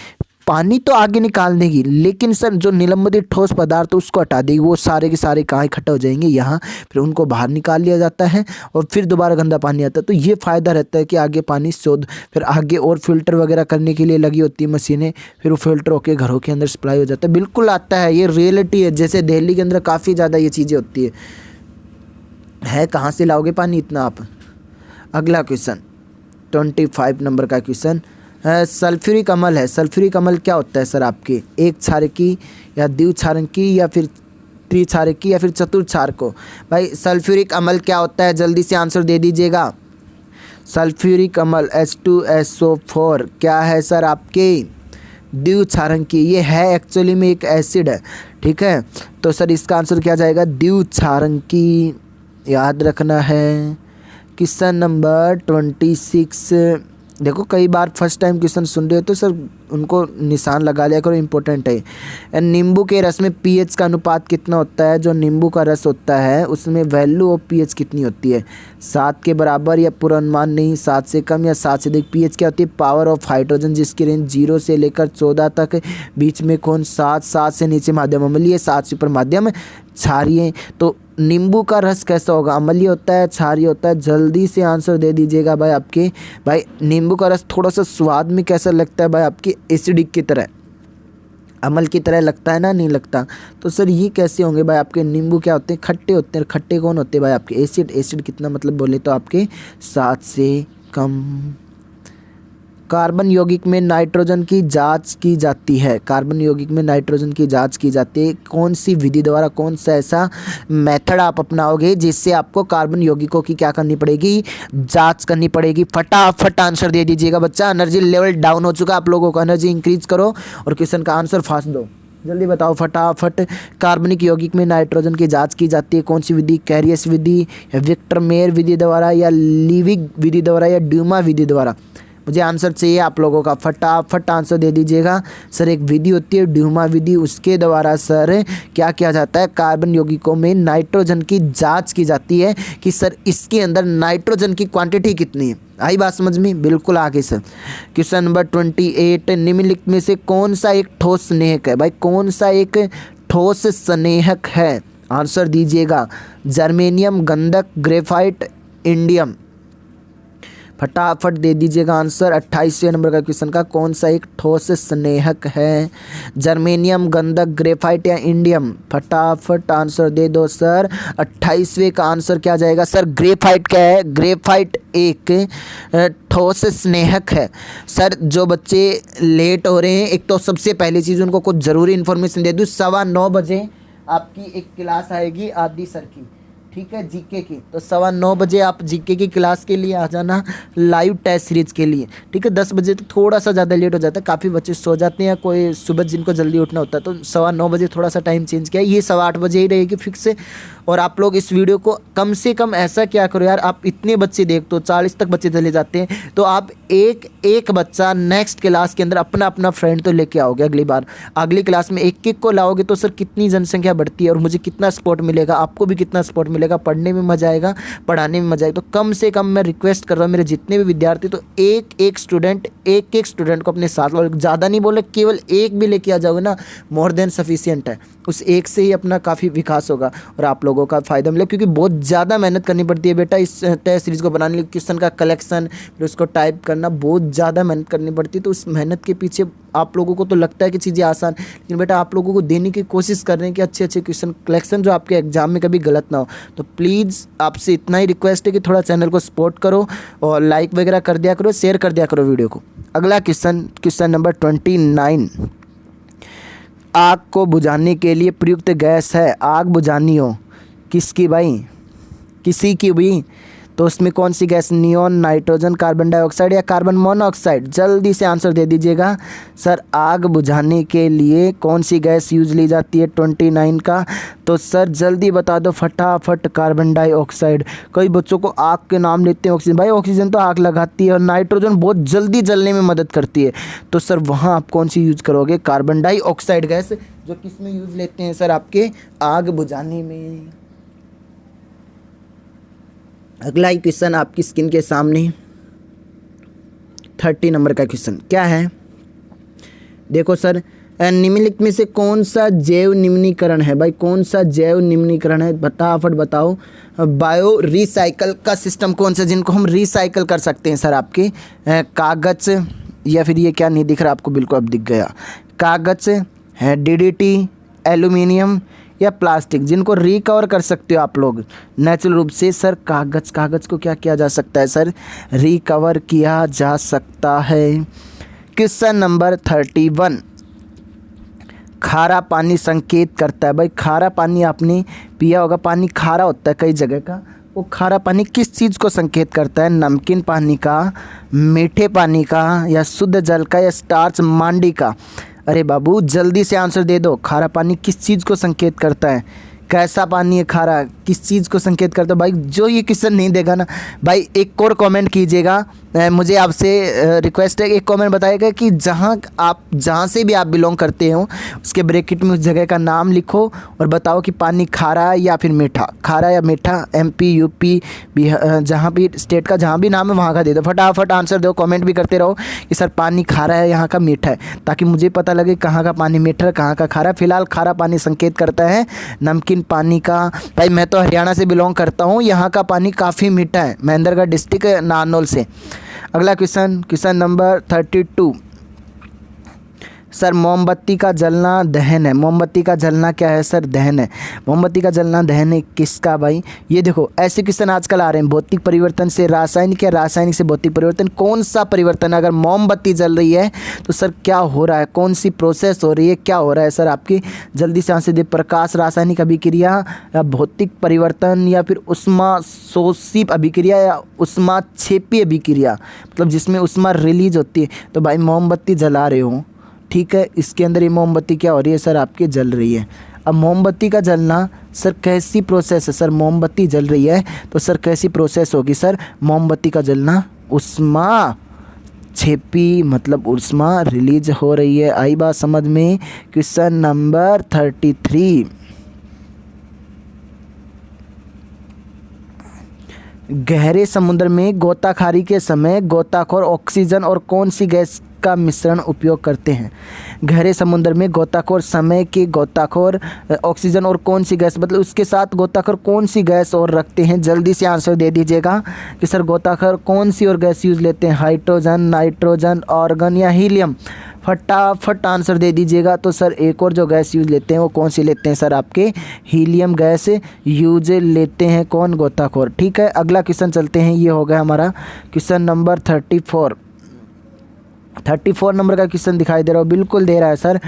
पानी तो आगे निकाल देगी, लेकिन सर जो निलंबित ठोस पदार्थ उसको हटा देगी। वो सारे के सारे कहाँ इकट्ठे हो जाएंगे? यहाँ। फिर उनको बाहर निकाल लिया जाता है और फिर दोबारा गंदा पानी आता है। तो ये फ़ायदा रहता है कि आगे पानी शुद्ध, फिर आगे और फिल्टर वगैरह करने के लिए लगी होती है मशीनें, फिर वो फिल्टर होकर घरों के अंदर सप्लाई हो जाता है। बिल्कुल आता है, ये रियलिटी है। जैसे दिल्ली के अंदर काफ़ी ज़्यादा ये चीज़ें होती है। कहाँ से लाओगे पानी इतना आप? अगला क्वेश्चन 25 नंबर का क्वेश्चन, सल्फ्यूरिक अम्ल है। सल्फ्यूरिक अम्ल क्या होता है सर आपके? एक क्षारकी या द्विक्षारकी या फिर त्रिक्षारकी या फिर चतुर्क्षारको? भाई सल्फ्यूरिक अम्ल क्या होता है? जल्दी से आंसर दे दीजिएगा। सल्फ्यूरिक अम्ल H2SO4 क्या है सर आपके? द्विक्षारकी। ये है एक्चुअली में एक एसिड है। ठीक है, तो सर इसका आंसर क्या जाएगा? द्विक्षारकी, याद रखना है। क्वेश्चन नंबर 26, देखो कई बार फर्स्ट टाइम क्वेश्चन सुन रहे हो तो सर उनको निशान लगा लिया करो, इम्पोर्टेंट है। नींबू के रस में pH का अनुपात कितना होता है? जो नींबू का रस होता है उसमें वैल्यू ऑफ pH कितनी होती है? 7 के बराबर या पूर्वानुमान नहीं, 7 से कम या 7 से अधिक। pH क्या होती है? पावर ऑफ हाइड्रोजन, जिसकी रेंज 0 से लेकर 14 तक, बीच में कौन? 7 से नीचे मध्यम अम्लीय, 7 से ऊपर मध्यम क्षारीय। तो नींबू का रस कैसा होगा? अम्लीय होता है, क्षारीय होता है? जल्दी से आंसर दे दीजिएगा भाई आपके। भाई नींबू का रस थोड़ा सा स्वाद में कैसा लगता है भाई आपके? एसिडिक की तरह, अम्ल की तरह लगता है ना? नहीं लगता। तो सर ये कैसे होंगे भाई आपके? नींबू क्या होते हैं? खट्टे होते हैं। खट्टे कौन होते हैं भाई आपके? एसिड। एसिड कितना मतलब बोले तो आपके 7 से कम कार्बन यौगिक में नाइट्रोजन की जांच की जाती है। कार्बन यौगिक में नाइट्रोजन की जांच की जाती है। कौन सी विधि द्वारा, कौन सा ऐसा मेथड आप अपनाओगे जिससे आपको कार्बन यौगिकों की क्या करनी पड़ेगी, जांच करनी पड़ेगी। फटाफट आंसर दे दीजिएगा बच्चा, एनर्जी लेवल डाउन हो चुका, आप लोगों का एनर्जी इंक्रीज करो और क्वेश्चन का आंसर फास्ट दो। जल्दी बताओ फटाफट। कार्बनिक यौगिक में नाइट्रोजन की जांच की जाती है, कौन सी विधि, कैरियस विधि या विक्टर मेयर विधि द्वारा या लीविग विधि द्वारा या ड्यूमा विधि द्वारा? मुझे आंसर चाहिए आप लोगों का, फटाफट आंसर दे दीजिएगा। सर एक विधि होती है ड्यूमा विधि, उसके द्वारा सर क्या किया जाता है, कार्बन यौगिकों में नाइट्रोजन की जांच की जाती है कि सर इसके अंदर नाइट्रोजन की क्वांटिटी कितनी है। आई बात समझ में? बिल्कुल आगे सर। क्वेश्चन नंबर 28, निम्नलिखित में से कौन सा एक ठोस स्नेहक है? भाई कौन सा एक ठोस स्नेहक है? आंसर दीजिएगा। जर्मेनियम, गंधक, ग्रेफाइट, इंडियम। फटाफट दे दीजिएगा आंसर। 28वें नंबर का क्वेश्चन का कौन सा एक ठोस स्नेहक है? जर्मेनियम, गंधक, ग्रेफाइट या इंडियम? फटाफट आंसर दे दो सर। 28वें का आंसर क्या जाएगा सर? ग्रेफाइट। क्या है? ग्रेफाइट एक ठोस स्नेहक है। सर जो बच्चे लेट हो रहे हैं, एक तो सबसे पहली चीज़ उनको कुछ ज़रूरी इन्फॉर्मेशन दे दूँ। 9:15 बजे आपकी एक क्लास आएगी आदि सर की, ठीक है, जीके की। तो 9:15 बजे आप जीके की क्लास के लिए आ जाना, लाइव टेस्ट सीरीज के लिए, ठीक है। 10 बजे तो थोड़ा सा ज़्यादा लेट हो जाता है, काफ़ी बच्चे सो जाते हैं, कोई सुबह जिनको जल्दी उठना होता है, तो 9:15 बजे थोड़ा सा टाइम चेंज किया, ये 8:15 बजे ही रहेगी फिक्स से। और आप लोग इस वीडियो को कम से कम ऐसा क्या करो यार, आप इतने बच्चे देखते हो, 40 तक बच्चे चले जाते हैं, तो आप एक बच्चा नेक्स्ट क्लास के अंदर अपना फ्रेंड तो लेके आओगे। अगली बार अगली क्लास में एक को लाओगे तो सर कितनी जनसंख्या बढ़ती है और मुझे कितना सपोर्ट मिलेगा, आपको भी कितना सपोर्ट मिलेगा, पढ़ने में मज़ा आएगा, पढ़ाने में मज़ा आएगा। तो कम से कम मैं रिक्वेस्ट कर रहा हूँ मेरे जितने भी विद्यार्थी, तो एक स्टूडेंट को अपने साथ, ज़्यादा नहीं बोले, केवल एक भी लेके आ जाओगे ना, मोर देन सफिशिएंट है। उस एक से ही अपना काफ़ी विकास होगा और आप लोगों का फ़ायदा मिलेगा, क्योंकि बहुत ज़्यादा मेहनत करनी पड़ती है बेटा इस टेस्ट सीरीज़ को बनाने के लिए। क्वेश्चन का कलेक्शन, फिर उसको टाइप करना, बहुत ज़्यादा मेहनत करनी पड़ती है। तो उस मेहनत के पीछे आप लोगों को तो लगता है कि चीज़ें आसान, लेकिन बेटा आप लोगों को देने की कोशिश कर रहे हैं कि अच्छे क्वेश्चन कलेक्शन जो आपके एग्जाम में कभी गलत ना हो। तो प्लीज़ आपसे इतना ही रिक्वेस्ट है कि थोड़ा चैनल को सपोर्ट करो और लाइक वगैरह कर दिया करो, शेयर कर दिया करो वीडियो को। अगला क्वेश्चन नंबर 29, आग को बुझाने के लिए प्रयुक्त गैस है। आग बुझानी हो किसकी भाई, किसी की भी, तो उसमें कौन सी gas? Neon, nitrogen, carbon dioxide या कार्बन मोनोऑक्साइड? जल्दी से आंसर दे दीजिएगा सर। आग बुझाने के लिए कौन सी गैस यूज ली जाती है 29 का? तो सर जल्दी बता दो फटाफट। Carbon dioxide. कई बच्चों को आग के नाम लेते हैं ऑक्सीजन, भाई ऑक्सीजन तो आग लगाती है और नाइट्रोजन बहुत जल्दी जलने में मदद करती है। तो सर वहाँ आप कौन सी यूज करोगे? कार्बन डाइऑक्साइड गैस, जो किस में यूज लेते हैं सर? आपके आग बुझाने में। अगला ही क्वेश्चन आपकी स्क्रीन के सामने 30 नंबर का क्वेश्चन क्या है, देखो सर। निम्नलिखित में से कौन सा जैव निम्नीकरण है? भाई कौन सा जैव निम्नीकरण है, फटाफट बताओ। बायो रिसाइकल का सिस्टम कौन सा, जिनको हम रिसाइकल कर सकते हैं सर? आपके कागज, या फिर ये क्या नहीं दिख रहा आपको, बिल्कुल अब दिख गया, कागज है, DDT, एल्यूमिनियम या प्लास्टिक, जिनको रिकवर कर सकते हो आप लोग नेचुरल रूप से। सर कागज़ को क्या किया जा सकता है सर? रिकवर किया जा सकता है। क्वेश्चन नंबर 31, खारा पानी संकेत करता है। भाई खारा पानी आपने पिया होगा, पानी खारा होता है कई जगह का, वो खारा पानी किस चीज़ को संकेत करता है? नमकीन पानी का, मीठे पानी का, या शुद्ध जल का, या स्टार्च मांडी का? अरे बाबू जल्दी से आंसर दे दो। खारा पानी किस चीज़ को संकेत करता है? कैसा पानी है खारा, किस चीज़ को संकेत करता है? भाई जो ये क्वेश्चन नहीं देगा ना भाई, एक और कमेंट कीजिएगा। मुझे आपसे रिक्वेस्ट है, एक कमेंट बताइएगा कि जहाँ से भी आप बिलोंग करते हो उसके ब्रैकेट में उस जगह का नाम लिखो और बताओ कि पानी खारा या फिर मीठा, खारा या मीठा, MP, UP, जहाँ भी स्टेट का जहाँ भी नाम है वहाँ का दे दो। फटाफट आंसर दो, कमेंट भी करते रहो कि सर पानी खारा है, यहाँ का मीठा है, ताकि मुझे पता लगे कहाँ का पानी मीठा है, कहाँ का खारा। फिलहाल खारा पानी संकेत करता है नमकीन पानी का। भाई मैं तो हरियाणा से बिलोंग करता हूँ, यहाँ का पानी काफ़ी मीठा है, महेंद्रगढ़ डिस्ट्रिक्ट नारनौल से। अगला क्वेश्चन नंबर 32, सर मोमबत्ती का जलना दहन है। मोमबत्ती का जलना क्या है सर? दहन है। मोमबत्ती का जलना दहन है किसका भाई? ये देखो ऐसे क्वेश्चन आजकल आ रहे हैं, भौतिक परिवर्तन से रासायनिक या रासायनिक से भौतिक परिवर्तन, कौन सा परिवर्तन? अगर मोमबत्ती जल रही है तो सर क्या हो रहा है, कौन सी प्रोसेस हो रही है, क्या हो रहा है सर आपकी? जल्दी से आंसर दे। प्रकाश रासायनिक अभिक्रिया या भौतिक परिवर्तन या फिर उष्मा शोषी अभिक्रिया या उष्मा क्षेपी अभिक्रिया, मतलब जिसमें उष्मा रिलीज होती है। तो भाई मोमबत्ती जला रहे हो, ठीक है, इसके अंदर ये मोमबत्ती क्या हो रही है सर आपकी? जल रही है। अब मोमबत्ती का जलना सर कैसी प्रोसेस है? सर मोमबत्ती जल रही है तो सर कैसी प्रोसेस होगी सर मोमबत्ती का जलना? उष्मा क्षेपी, मतलब उष्मा रिलीज हो रही है। आई बात समझ में? Question number 33। गहरे समुद्र में गोताखोरी के समय गोताखोर ऑक्सीजन और कौन सी गैस का मिश्रण उपयोग करते हैं? गहरे समुद्र में गोताखोर समय के गोताखोर ऑक्सीजन और कौन सी गैस, मतलब उसके साथ गोताखोर कौन सी गैस और रखते हैं? जल्दी से आंसर दे दीजिएगा कि सर गोताखोर कौन सी और गैस यूज़ लेते हैं? हाइड्रोजन, नाइट्रोजन, ऑर्गन या हीलियम? फटाफट आंसर दे दीजिएगा। तो सर एक और जो गैस यूज़ लेते हैं वो कौन सी लेते हैं सर आपके? हीलियम गैस यूज लेते हैं कौन? गोताखोर। ठीक है, अगला क्वेश्चन चलते हैं। ये हो गया हमारा क्वेश्चन नंबर 34 नंबर का क्वेश्चन दिखाई दे रहा हो, बिल्कुल दे रहा है सर।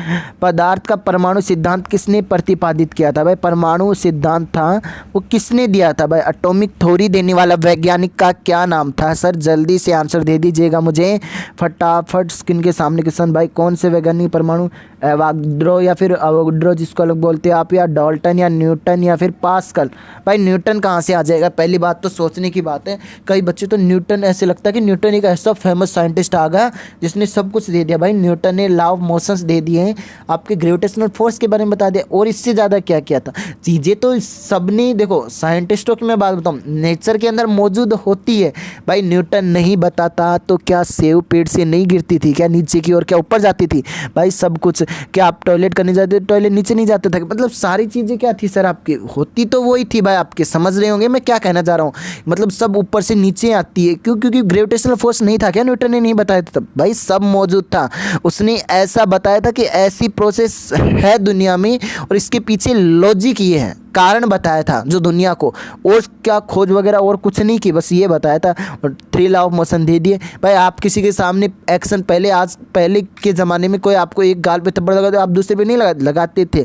पदार्थ का परमाणु सिद्धांत किसने प्रतिपादित किया था? भाई परमाणु सिद्धांत था वो किसने दिया था? भाई एटॉमिक थ्योरी देने वाला वैज्ञानिक का क्या नाम था सर? जल्दी से आंसर दे दीजिएगा मुझे फटाफट स्क्रीन के सामने क्वेश्चन। भाई कौन से वैज्ञानिक परमाणु? एवोगाड्रो या फिर अवोगाड्रो जिसको अलग बोलते हैं आप, या डाल्टन या न्यूटन या फिर पास्कल? भाई न्यूटन कहाँ से आ जाएगा? पहली बात तो सोचने की बात है, कई बच्चे तो न्यूटन ऐसे लगता है कि न्यूटन एक ऐसा फेमस साइंटिस्ट आ गया जिसने सब कुछ दे दिया। भाई न्यूटन ने लॉ ऑफ मोशंस दे दिए हैं, आपके ग्रेविटेशनल फोर्स के बारे में बता दिया, और इससे ज़्यादा क्या किया था? चीज़ें तो सबने, देखो साइंटिस्टों की मैं बात बताऊँ, नेचर के अंदर मौजूद होती है। भाई न्यूटन नहीं बताता तो क्या सेब पेड़ से नहीं गिरती थी? क्या नीचे की ओर, क्या ऊपर जाती थी? भाई सब कुछ। क्या आप टॉयलेट करने जाते, टॉयलेट नीचे नहीं जाते थे? मतलब सारी चीज़ें क्या थी सर आपकी? होती तो वही थी भाई आपके। समझ रहे होंगे मैं क्या कहना चाह रहा हूँ? मतलब सब ऊपर से नीचे आती है, क्यों? क्योंकि ग्रेविटेशनल फोर्स नहीं था क्या? न्यूटन ने नहीं बताया था तब? भाई सब मौजूद था। उसने ऐसा बताया था कि ऐसी प्रोसेस है दुनिया में और इसके पीछे लॉजिक ये है, कारण बताया था जो दुनिया को, और क्या खोज वगैरह और कुछ नहीं की, बस ये बताया था। और 3 लॉ ऑफ मोशन दे दिए। भाई आप किसी के सामने एक्शन, पहले के ज़माने में कोई आपको एक गाल पे थप्पड़ लगा तो आप दूसरे पे नहीं लगाते थे।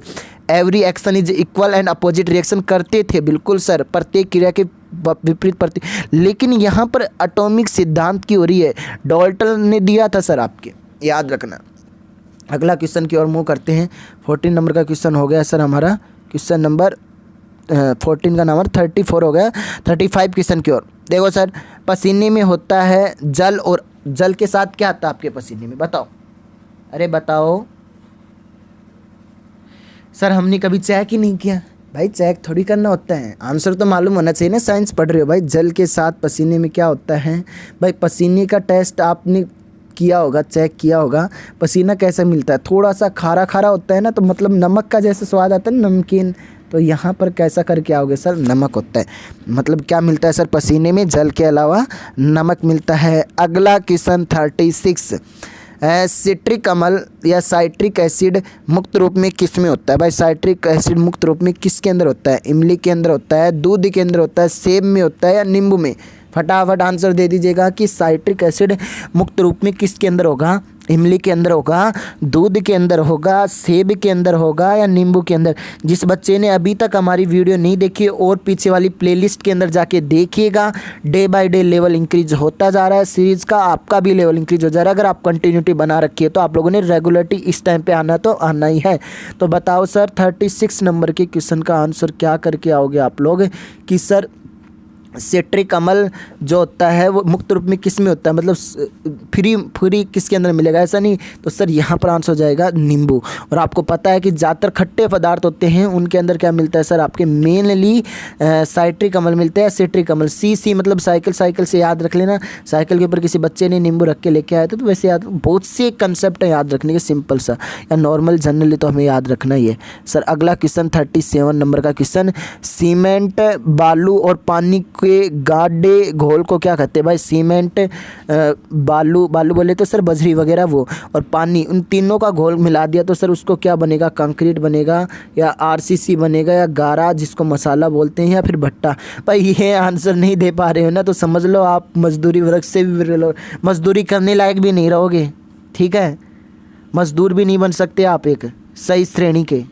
Every action is equal and opposite reaction करते थे, बिल्कुल सर, प्रत्येक क्रिया के विपरीत प्रति। लेकिन यहाँ पर एटॉमिक सिद्धांत की हो रही है, डाल्टन ने दिया था सर आपके, याद रखना। अगला क्वेश्चन की ओर मूव करते हैं। 14 नंबर का क्वेश्चन हो गया सर हमारा, क्वेश्चन नंबर 14 का नंबर 34 हो गया। 35 क्वेश्चन की ओर देखो सर। पसीने में होता है जल, और जल के साथ क्या आता है आपके पसीने में? बताओ, अरे बताओ सर। हमने कभी चेक ही नहीं किया। भाई चेक थोड़ी करना होता है, आंसर तो मालूम होना चाहिए ना, साइंस पढ़ रहे हो। भाई जल के साथ पसीने में क्या होता है? भाई पसीने का टेस्ट आपने किया होगा, चेक किया होगा। पसीना कैसा मिलता है? थोड़ा सा खारा खारा होता है ना, तो मतलब नमक का जैसे स्वाद आता है नमकीन, तो यहाँ पर कैसा करके आओगे सर? नमक होता है। मतलब क्या मिलता है सर पसीने में? जल के अलावा नमक मिलता है। अगला क्वेश्चन 36। सिट्रिक अम्ल या साइट्रिक एसिड मुक्त रूप में किस में होता है? भाई साइट्रिक एसिड मुक्त रूप में किसके अंदर होता है? इमली के अंदर होता है, दूध के अंदर होता है, सेब में होता है या नींबू में? फटाफट आंसर दे दीजिएगा कि साइट्रिक एसिड मुक्त रूप में किसके अंदर होगा? इमली के अंदर होगा, दूध के अंदर होगा, सेब के अंदर होगा या नींबू के अंदर? जिस बच्चे ने अभी तक हमारी वीडियो नहीं देखी और पीछे वाली प्लेलिस्ट के अंदर जाके देखिएगा, day by day level increase होता जा रहा है सीरीज़ का, आपका भी लेवल इंक्रीज हो जा रहा है। अगर आप कंटिन्यूटी बना रखी है तो आप लोगों ने रेगुलरिटी इस टाइम पे आना तो आना ही है। तो बताओ सर 36 नंबर के क्वेश्चन का आंसर क्या करके आओगे आप लोग कि सर सिट्रिक अम्ल जो होता है वो मुक्त रूप में किस में होता है? मतलब फ्री किसके अंदर मिलेगा? ऐसा नहीं, तो सर यहाँ पर आंसर हो जाएगा नींबू। और आपको पता है कि ज़्यादातर खट्टे पदार्थ होते हैं उनके अंदर क्या मिलता है सर आपके? मेनली साइट्रिक अम्ल मिलता है, सिट्रिक अम्ल। सी मतलब साइकिल से याद रख लेना। साइकिल के ऊपर किसी बच्चे ने नींबू रख के लेके आया था, तो वैसे याद, बहुत से कंसेप्ट है याद रखने के, सिंपल सा या नॉर्मल जनरली तो हमें याद रखना ही है सर। अगला क्वेश्चन 37 नंबर का क्वेश्चन। सीमेंट, बालू और पानी के गाढ़े घोल को क्या कहते हैं भाई? सीमेंट, बालू बोले तो सर बजरी वगैरह वो, और पानी, उन तीनों का घोल मिला दिया तो सर उसको क्या बनेगा? कंक्रीट बनेगा, या आरसीसी बनेगा, या गारा जिसको मसाला बोलते हैं, या फिर भट्टा। भाई ये आंसर नहीं दे पा रहे हो ना, तो समझ लो आप मजदूरी वर्ग से भी मजदूरी करने लायक भी नहीं रहोगे, ठीक है? मजदूर भी नहीं बन सकते आप एक सही श्रेणी के।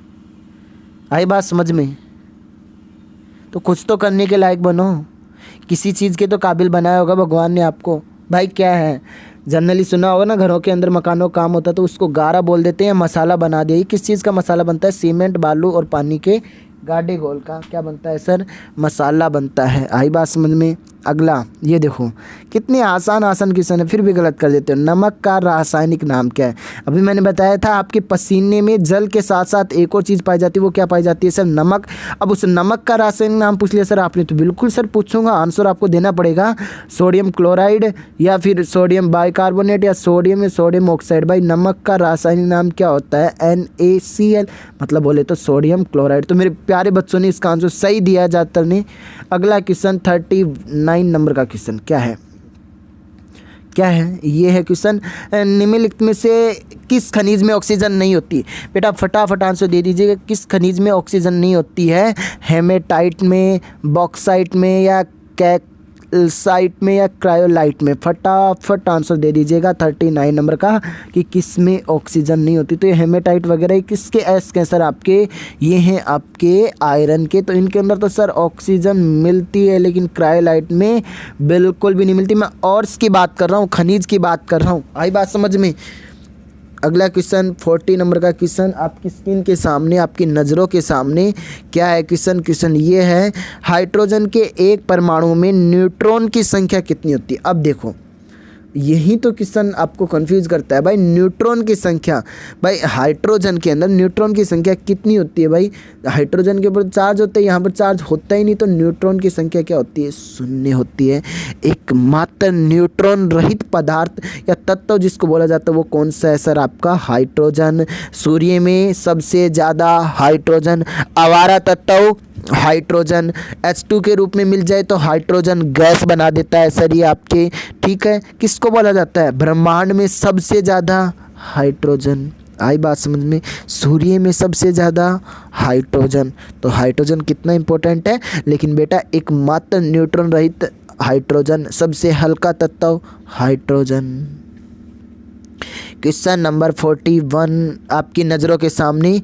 आई बात समझ में? तो कुछ तो करने के लायक बनो, किसी चीज़ के तो काबिल बनाया होगा भगवान ने आपको। भाई क्या है, जनरली सुना होगा ना, घरों के अंदर मकानों का काम होता है तो उसको गारा बोल देते हैं, मसाला बना दिया। ये किस चीज़ का मसाला बनता है? सीमेंट, बालू और पानी के गाढ़े घोल का क्या बनता है सर? मसाला बनता है। आई बात समझ में? अगला ये देखो, कितने आसान क्वेश्चन है, फिर भी गलत कर देते हो। नमक का रासायनिक नाम क्या है? अभी मैंने बताया था आपके पसीने में जल के साथ साथ एक और चीज़ पाई जाती है, वो क्या पाई जाती है सर? नमक। अब उस नमक का रासायनिक नाम पूछ लिया सर आपने, तो बिल्कुल सर पूछूंगा, आंसर आपको देना पड़ेगा। सोडियम क्लोराइड, या फिर सोडियम बाइकार्बोनेट, या सोडियम ऑक्साइड। भाई नमक का रासायनिक नाम क्या होता है? NaCl, मतलब बोले तो सोडियम क्लोराइड। तो मेरे प्यारे बच्चों ने इसका आंसर सही दिया ज़्यादातर ने। अगला क्वेश्चन 39 नंबर का क्वेश्चन क्या है? ये है क्वेश्चन, निम्नलिखित में से किस खनिज में ऑक्सीजन नहीं होती? बेटा फटाफट आंसर दे दीजिएगा, किस खनिज में ऑक्सीजन नहीं होती है? हेमेटाइट में, बॉक्साइट में, या कैल्साइट में, या क्रायोलाइट में? फटाफट आंसर दे दीजिएगा 39 नंबर का कि किस में ऑक्सीजन नहीं होती। तो ये हेमेटाइट वगैरह किसके एस के सर? आपके ये हैं आपके आयरन के। तो इनके अंदर तो सर ऑक्सीजन मिलती है, लेकिन क्रायोलाइट में बिल्कुल भी नहीं मिलती। मैं ऑर्स की बात कर रहा हूँ, खनिज की बात कर रहा हूँ। आई बात समझ में? अगला क्वेश्चन 40 नंबर का क्वेश्चन आपकी स्क्रीन के सामने, आपकी नज़रों के सामने क्या है क्वेश्चन ये है, हाइड्रोजन के एक परमाणु में न्यूट्रॉन की संख्या कितनी होती है? अब देखो, यही तो क्वेश्चन आपको कंफ्यूज करता है भाई। न्यूट्रॉन की संख्या, भाई हाइड्रोजन के अंदर न्यूट्रॉन की संख्या कितनी होती है? भाई हाइड्रोजन के ऊपर चार्ज होता है, यहाँ पर चार्ज होता ही नहीं, तो न्यूट्रॉन की संख्या क्या होती है? 0 होती है। एकमात्र न्यूट्रॉन रहित पदार्थ या तत्व जिसको बोला जाता है वो कौन सा है सर? आपका हाइड्रोजन। सूर्य में सबसे ज़्यादा हाइड्रोजन, आवारा तत्व हाइड्रोजन H2 के रूप में मिल जाए तो हाइड्रोजन गैस बना देता है सर ये आपके, ठीक है? किसको बोला जाता है? ब्रह्मांड में सबसे ज़्यादा हाइड्रोजन। आई बात समझ में? सूर्य में सबसे ज़्यादा हाइड्रोजन। तो हाइड्रोजन कितना इंपॉर्टेंट है, लेकिन बेटा एकमात्र न्यूट्रॉन रहित हाइड्रोजन, सबसे हल्का तत्व हाइड्रोजन। क्वेश्चन नंबर 41 आपकी नज़रों के सामने,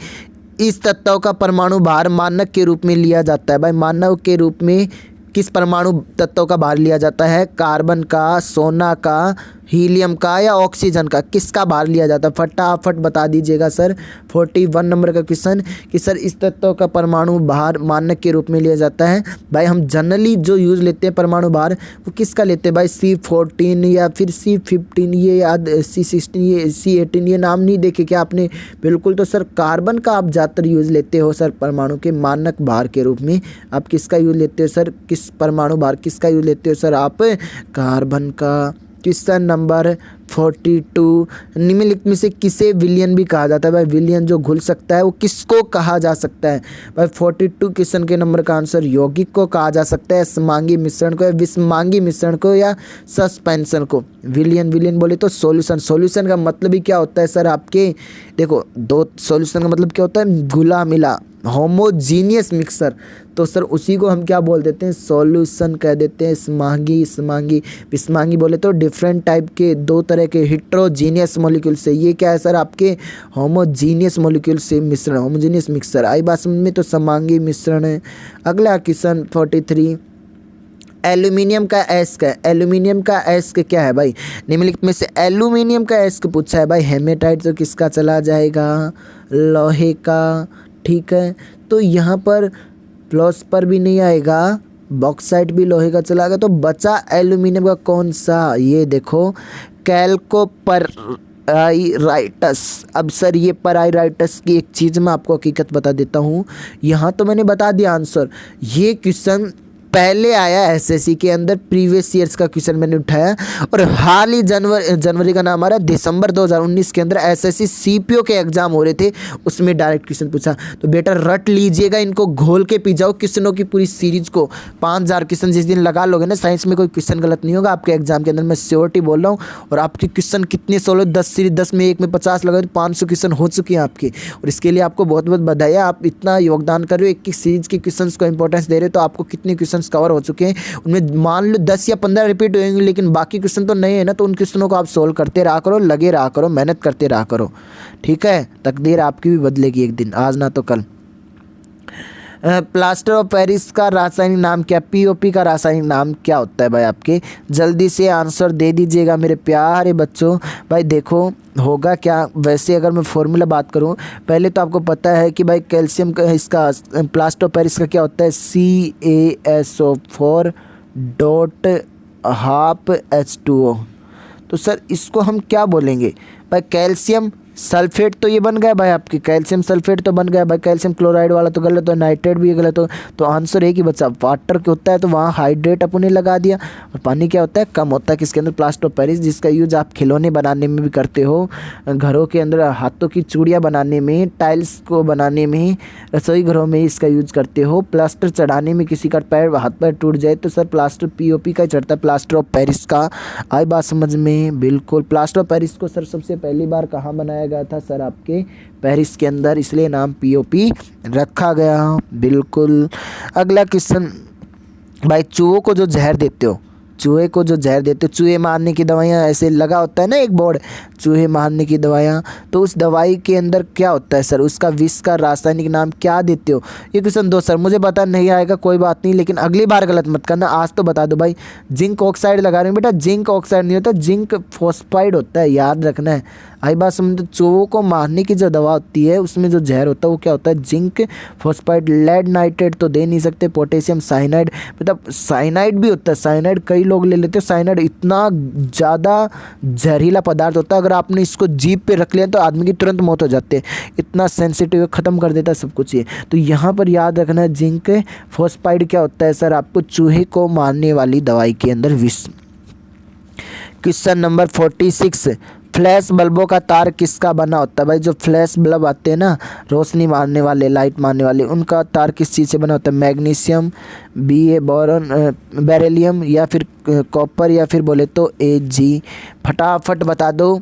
इस तत्व का परमाणु भार मानक के रूप में लिया जाता है। भाई मानक के रूप में किस परमाणु तत्व का भार लिया जाता है? कार्बन का, सोना का, हीलियम का, या ऑक्सीजन का? किसका भार लिया जाता है? फटाफट बता दीजिएगा सर। 41 नंबर का क्वेश्चन कि सर इस तत्व का परमाणु भार मानक के रूप में लिया जाता है। भाई हम जनरली जो यूज़ लेते हैं परमाणु भार, वो किसका लेते हैं भाई? C14 या फिर C15, ये याद, C16, ये C18, ये नाम नहीं देखे क्या आपने? बिल्कुल, तो सर कार्बन का आप ज़्यादातर यूज़ लेते हो सर परमाणु के मानक भार के रूप में। आप किसका यूज़ लेते हो सर? किस परमाणु भार किसका यूज़ लेते हो सर आप? कार्बन का। क्वेश्चन नंबर 42 निम्नलिखित में से किसे विलयन भी कहा जाता है? भाई विलयन जो घुल सकता है वो किसको कहा जा सकता है? भाई 42 क्वेश्चन के नंबर का आंसर यौगिक को कहा जा सकता है, समांगी मिश्रण को, या विषमांगी मिश्रण को, या सस्पेंशन को। विलयन बोले तो सॉल्यूशन का मतलब ही क्या होता है सर आपके? देखो, दो सॉल्यूशन का मतलब क्या होता है? घुला मिला, होमोजीनियस मिक्सर। तो सर उसी को हम क्या बोल देते हैं? सॉल्यूशन कह देते हैं। समांगी विषमांगी बोले तो डिफरेंट टाइप के, दो तरह के हिट्रोजीनियस मॉलिक्यूल से। ये क्या है सर आपके? होमोजीनियस मॉलिक्यूल से मिश्रण, होमोजीनियस मिक्सर। आई बात समझ में? तो समांगी मिश्रण है। अगला क्वेश्चन 43 एल्यूमिनियम का एस्क है। एल्यूमिनियम का एस्क क्या है भाई? निम्नलिखित में से एल्यूमिनियम का एस्क पूछा है। भाई हेमेटाइट तो किसका चला जाएगा? लोहे का, ठीक है? तो यहाँ पर प्लस पर भी नहीं आएगा, बॉक्साइट भी लोहे का चला गया, तो बचा एल्यूमिनियम का कौन सा? ये देखो, कैल्कोपराइराइटस। अब सर ये पराइराइटस की एक चीज़ मैं आपको हकीकत बता देता हूँ। यहाँ तो मैंने बता दिया आंसर। ये क्वेश्चन पहले आया एसएससी के अंदर, प्रीवियस ईयर्स का क्वेश्चन मैंने उठाया। और हाल ही जनवरी का नाम आ रहा है, दिसंबर 2019 के अंदर एसएससी सीपीओ के एग्जाम हो रहे थे, उसमें डायरेक्ट क्वेश्चन पूछा। तो बेटा रट लीजिएगा, इनको घोल के पी जाओ क्वेश्चनों की पूरी सीरीज को। 5000 क्वेश्चन जिस दिन लगा लोगे ना, साइंस में कोई क्वेश्चन गलत नहीं होगा आपके एग्जाम के अंदर, मैं श्योरिटी बोल रहा हूँ। और आपके क्वेश्चन कितने 16 10 सीरीज 10 में 1 में 50 लगा, तो 500 क्वेश्चन हो चुके हैं आपके। और इसके लिए आपको बहुत बहुत बधाई, आप इतना योगदान कर रहे हो, एक सीरीज के क्वेश्चंस को इंपॉर्टेंस दे रहे हो। तो आपको कितने क्वेश्चंस कवर हो चुके हैं, उनमें मान लो 10 या 15 रिपीट होंगे, लेकिन बाकी क्वेश्चन तो नहीं है ना। तो उन क्वेश्चनों को आप सोल्व करते रहा करो, लगे रहा करो, मेहनत करते रहा करो, ठीक है। तकदीर आपकी भी बदलेगी एक दिन, आज ना तो कल। प्लास्टर ऑफ पेरिस का रासायनिक नाम क्या, पीओपी का रासायनिक नाम क्या होता है भाई आपके? जल्दी से आंसर दे दीजिएगा मेरे प्यारे बच्चों। भाई देखो होगा क्या, वैसे अगर मैं फॉर्मूला बात करूं, पहले तो आपको पता है कि भाई कैल्शियम का, इसका प्लास्टर ऑफ पेरिस का क्या होता है, CaSO4 डॉट हाफ H2O। तो सर इसको हम क्या बोलेंगे भाई? कैल्शियम सल्फेट तो ये बन गया भाई आपकी, कैल्शियम सल्फेट तो बन गया भाई। कैल्शियम क्लोराइड वाला तो गलत हो, नाइट्रेट भी गलत हो। तो आंसर है कि बच्चा वाटर क्या होता है, तो वहाँ हाइड्रेट अपने लगा दिया। और पानी क्या होता है, कम होता है किसके अंदर, प्लास्टर ऑफ पेरिस, जिसका यूज आप खिलौने बनाने में भी करते हो, घरों के अंदर हाथों की चूड़ियाँ बनाने में, टाइल्स को बनाने में, रसोई घरों में इसका यूज करते हो। प्लास्टर चढ़ाने में, किसी का पैर हाथ पैर टूट जाए तो सर प्लास्टर पीओपी का ही चढ़ता है, प्लास्टर ऑफ पेरिस का। आई बात समझ में? बिल्कुल। प्लास्टर ऑफ पेरिस को सर सबसे पहली बार कहाँ बनाया गया था सर? आपके पेरिस के अंदर, इसलिए नाम पीओपी रखा गया। बिल्कुल। अगला क्वेश्चन भाई, चूहों को जो जहर देते हो, चूहे को जो जहर देते हो, चूहे मारने की दवाइयाँ ऐसे लगा होता है ना एक बोर्ड, चूहे मारने की दवाइयाँ, तो उस दवाई के अंदर क्या होता है सर? उसका विष का रासायनिक नाम क्या देते हो? ये क्वेश्चन दो सर, मुझे पता नहीं आएगा, कोई बात नहीं, लेकिन अगली बार गलत मत करना, आज तो बता दो भाई। जिंक ऑक्साइड लगा रहे हो बेटा, जिंक ऑक्साइड नहीं होता, जिंक फॉस्फाइड होता है, याद रखना है। आई बात समझ? चूहों को मारने की जो दवा होती है, उसमें जो जहर होता है वो क्या होता है, जिंक फॉस्फाइड। लेड नाइट्रेट तो दे नहीं सकते, पोटेशियम साइनाइड, मतलब साइनाइड भी होता है, साइनाइड कई लोग ले लेते हैं। साइनाइड इतना ज़्यादा जहरीला पदार्थ होता है, अगर आपने इसको जीभ पे रख लिया तो आदमी की तुरंत मौत हो जाती है, इतना सेंसिटिव, ख़त्म कर देता है सब कुछ ये। तो यहाँ पर याद रखना है, जिंक फॉस्फाइड क्या होता है सर? आपको चूहे को मारने वाली दवाई के अंदर विष। क्वेश्चन नंबर 46, फ्लैश बल्बों का तार किसका बना होता है? भाई जो फ्लैश बल्ब आते हैं ना, रोशनी मारने वाले, लाइट मारने वाले, उनका तार किस चीज़ से बना होता है? मैग्नीशियम, Ba बोरॉन, बेरिलियम, या फिर कॉपर, या फिर बोले तो Ag। फटाफट बता दो।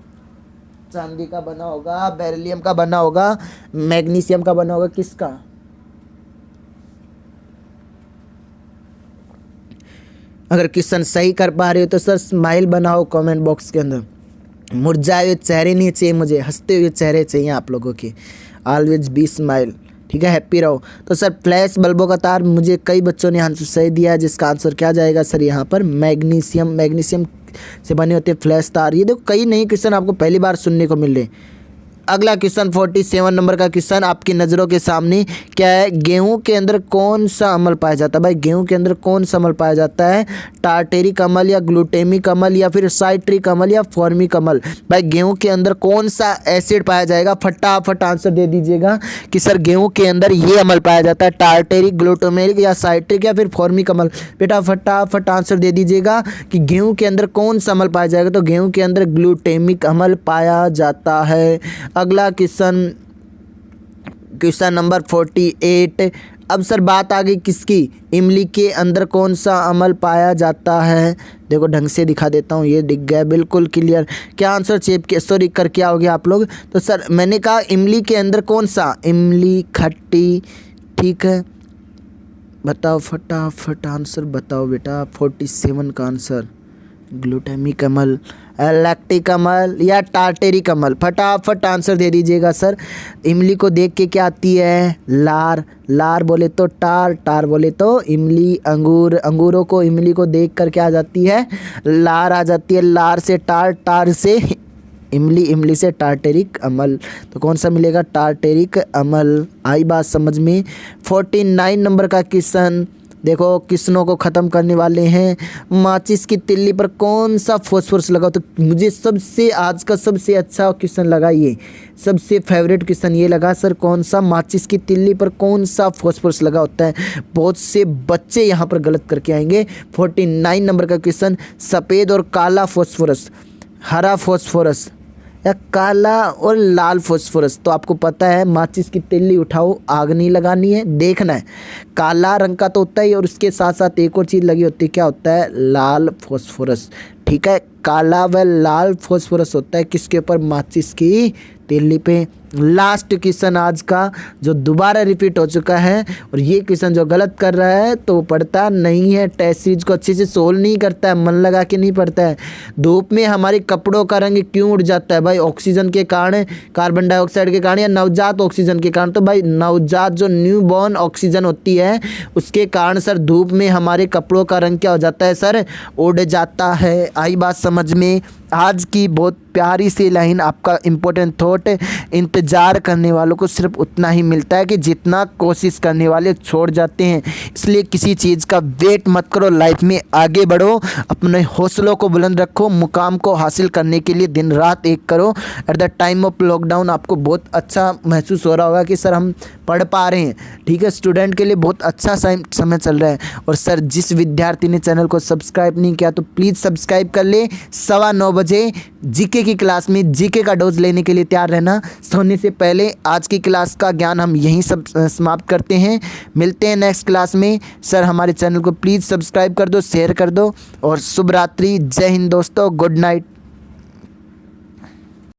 चांदी का बना होगा, बेरिलियम का बना होगा, मैग्नीशियम का बना होगा, किसका? अगर क्वेश्चन सही कर पा रहे हो तो सर स्माइल बनाओ कमेंट बॉक्स के अंदर। मुरझाए हुए चेहरे नहीं चाहिए मुझे, हंसते हुए चेहरे चाहिए आप लोगों के। ऑलवेज बी स्माइल, ठीक है, हैप्पी रहो। तो सर फ्लैश बल्बों का तार, मुझे कई बच्चों ने आंसर सही दिया है, जिसका आंसर क्या जाएगा सर? यहाँ पर मैग्नीशियम, मैग्नीशियम से बने होते हैं फ्लैश तार। ये देखो कई नए क्वेश्चन आपको पहली बार सुनने को मिल रहे। अगला क्वेश्चन 47 नंबर का क्वेश्चन आपकी नज़रों के सामने क्या है? गेहूं के अंदर कौन सा अम्ल पाया जाता है? भाई गेहूं के अंदर कौन सा अम्ल पाया जाता है? टार्टेरिक अम्ल, या ग्लूटेमिक अम्ल, या फिर साइट्रिक अम्ल, या फॉर्मिक अम्ल? भाई गेहूं के अंदर कौन सा एसिड पाया जाएगा? फटाफट आंसर दे दीजिएगा कि सर गेहूँ के अंदर ये अम्ल पाया जाता है, टार्टेरिक, ग्लूटेमिक, या साइट्रिक, या फिर फॉर्मिक अम्ल। बेटा फटाफट आंसर दे दीजिएगा कि गेहूँ के अंदर कौन सा अम्ल पाया जाएगा? तो गेहूँ के अंदर ग्लूटेमिक अम्ल पाया जाता है। अगला क्वेश्चन नंबर 48। अब सर बात आ गई किसकी? इमली के अंदर कौन सा अम्ल पाया जाता है? देखो ढंग से दिखा देता हूँ, ये दिख गया बिल्कुल क्लियर। क्या आंसर चेप के सॉरी कर क्या हो गया आप लोग? तो सर मैंने कहा इमली के अंदर कौन सा? इमली खट्टी, ठीक है, बताओ फटाफट आंसर बताओ बेटा। 47 का आंसर ग्लूटामिक अम्ल, लैक्टिक अम्ल, या टार्टेरिक अम्ल? फटाफट आंसर दे दीजिएगा सर। इमली को देख के क्या आती है? लार, लार बोले तो टार, टार बोले तो इमली। अंगूर, अंगूरों को, इमली को देख कर क्या आ जाती है? लार आ जाती है। लार से टार, टार से इमली, इमली से टार्टेरिक अम्ल। तो कौन सा मिलेगा? टार्टेरिक अम्ल। आई बात समझ में? 49 नंबर का क्वेश्चन देखो किस्नों को ख़त्म करने वाले हैं। माचिस की तिल्ली पर कौन सा फॉस्फोरस लगा? तो मुझे सबसे आज का सबसे अच्छा क्वेश्चन लगा ये, सबसे फेवरेट क्वेश्चन ये लगा सर, कौन सा माचिस की तिल्ली पर कौन सा फॉस्फोरस लगा होता है? बहुत से बच्चे यहाँ पर गलत करके आएंगे। 49 नंबर का क्वेश्चन, सफ़ेद और काला फॉस्फोरस, हरा फॉस्फोरस या काला और लाल फॉस्फोरस? तो आपको पता है माचिस की तिल्ली उठाओ, आग नहीं लगानी है, देखना है। काला रंग का तो होता ही, और उसके साथ साथ एक और चीज़ लगी होती है, क्या होता है? लाल फॉस्फोरस। ठीक है, काला व लाल फॉस्फोरस होता है किसके ऊपर? माचिस की तिल्ली पे। लास्ट क्वेश्चन आज का जो दोबारा रिपीट हो चुका है, और ये क्वेश्चन जो गलत कर रहा है तो पढ़ता नहीं है, टेस्ट सीरीज को अच्छे से सोल्व नहीं करता है, मन लगा के नहीं पढ़ता है। धूप में हमारे कपड़ों का रंग क्यों उड़ जाता है भाई? ऑक्सीजन के कारण, कार्बन डाइऑक्साइड के कारण, या नवजात ऑक्सीजन के कारण? तो भाई नवजात जो न्यू बॉर्न ऑक्सीजन होती है उसके कारण सर धूप में हमारे कपड़ों का रंग क्या हो जाता है सर? उड़ जाता है। आई बात समझ में? आज की बहुत प्यारी सी लाइन, आपका इम्पोर्टेंट थॉट, इंतज़ार करने वालों को सिर्फ उतना ही मिलता है कि जितना कोशिश करने वाले छोड़ जाते हैं। इसलिए किसी चीज़ का वेट मत करो, लाइफ में आगे बढ़ो, अपने हौसलों को बुलंद रखो, मुकाम को हासिल करने के लिए दिन रात एक करो। At the time of lockdown आपको बहुत अच्छा महसूस हो रहा होगा कि सर हम पढ़ पा रहे हैं। ठीक है, स्टूडेंट के लिए बहुत अच्छा समय चल रहा है। और सर जिस विद्यार्थी ने चैनल को सब्सक्राइब नहीं किया तो प्लीज़ सब्सक्राइब कर ले। 9:15 बजे जीके की क्लास में जीके का डोज लेने के लिए तैयार रहना। सोने से पहले आज की क्लास का ज्ञान हम यहीं सब समाप्त करते हैं। मिलते हैं नेक्स्ट क्लास में। सर हमारे चैनल को प्लीज़ सब्सक्राइब कर दो, शेयर कर दो, और शुभ रात्रि। जय हिंद दोस्तों, गुड नाइट।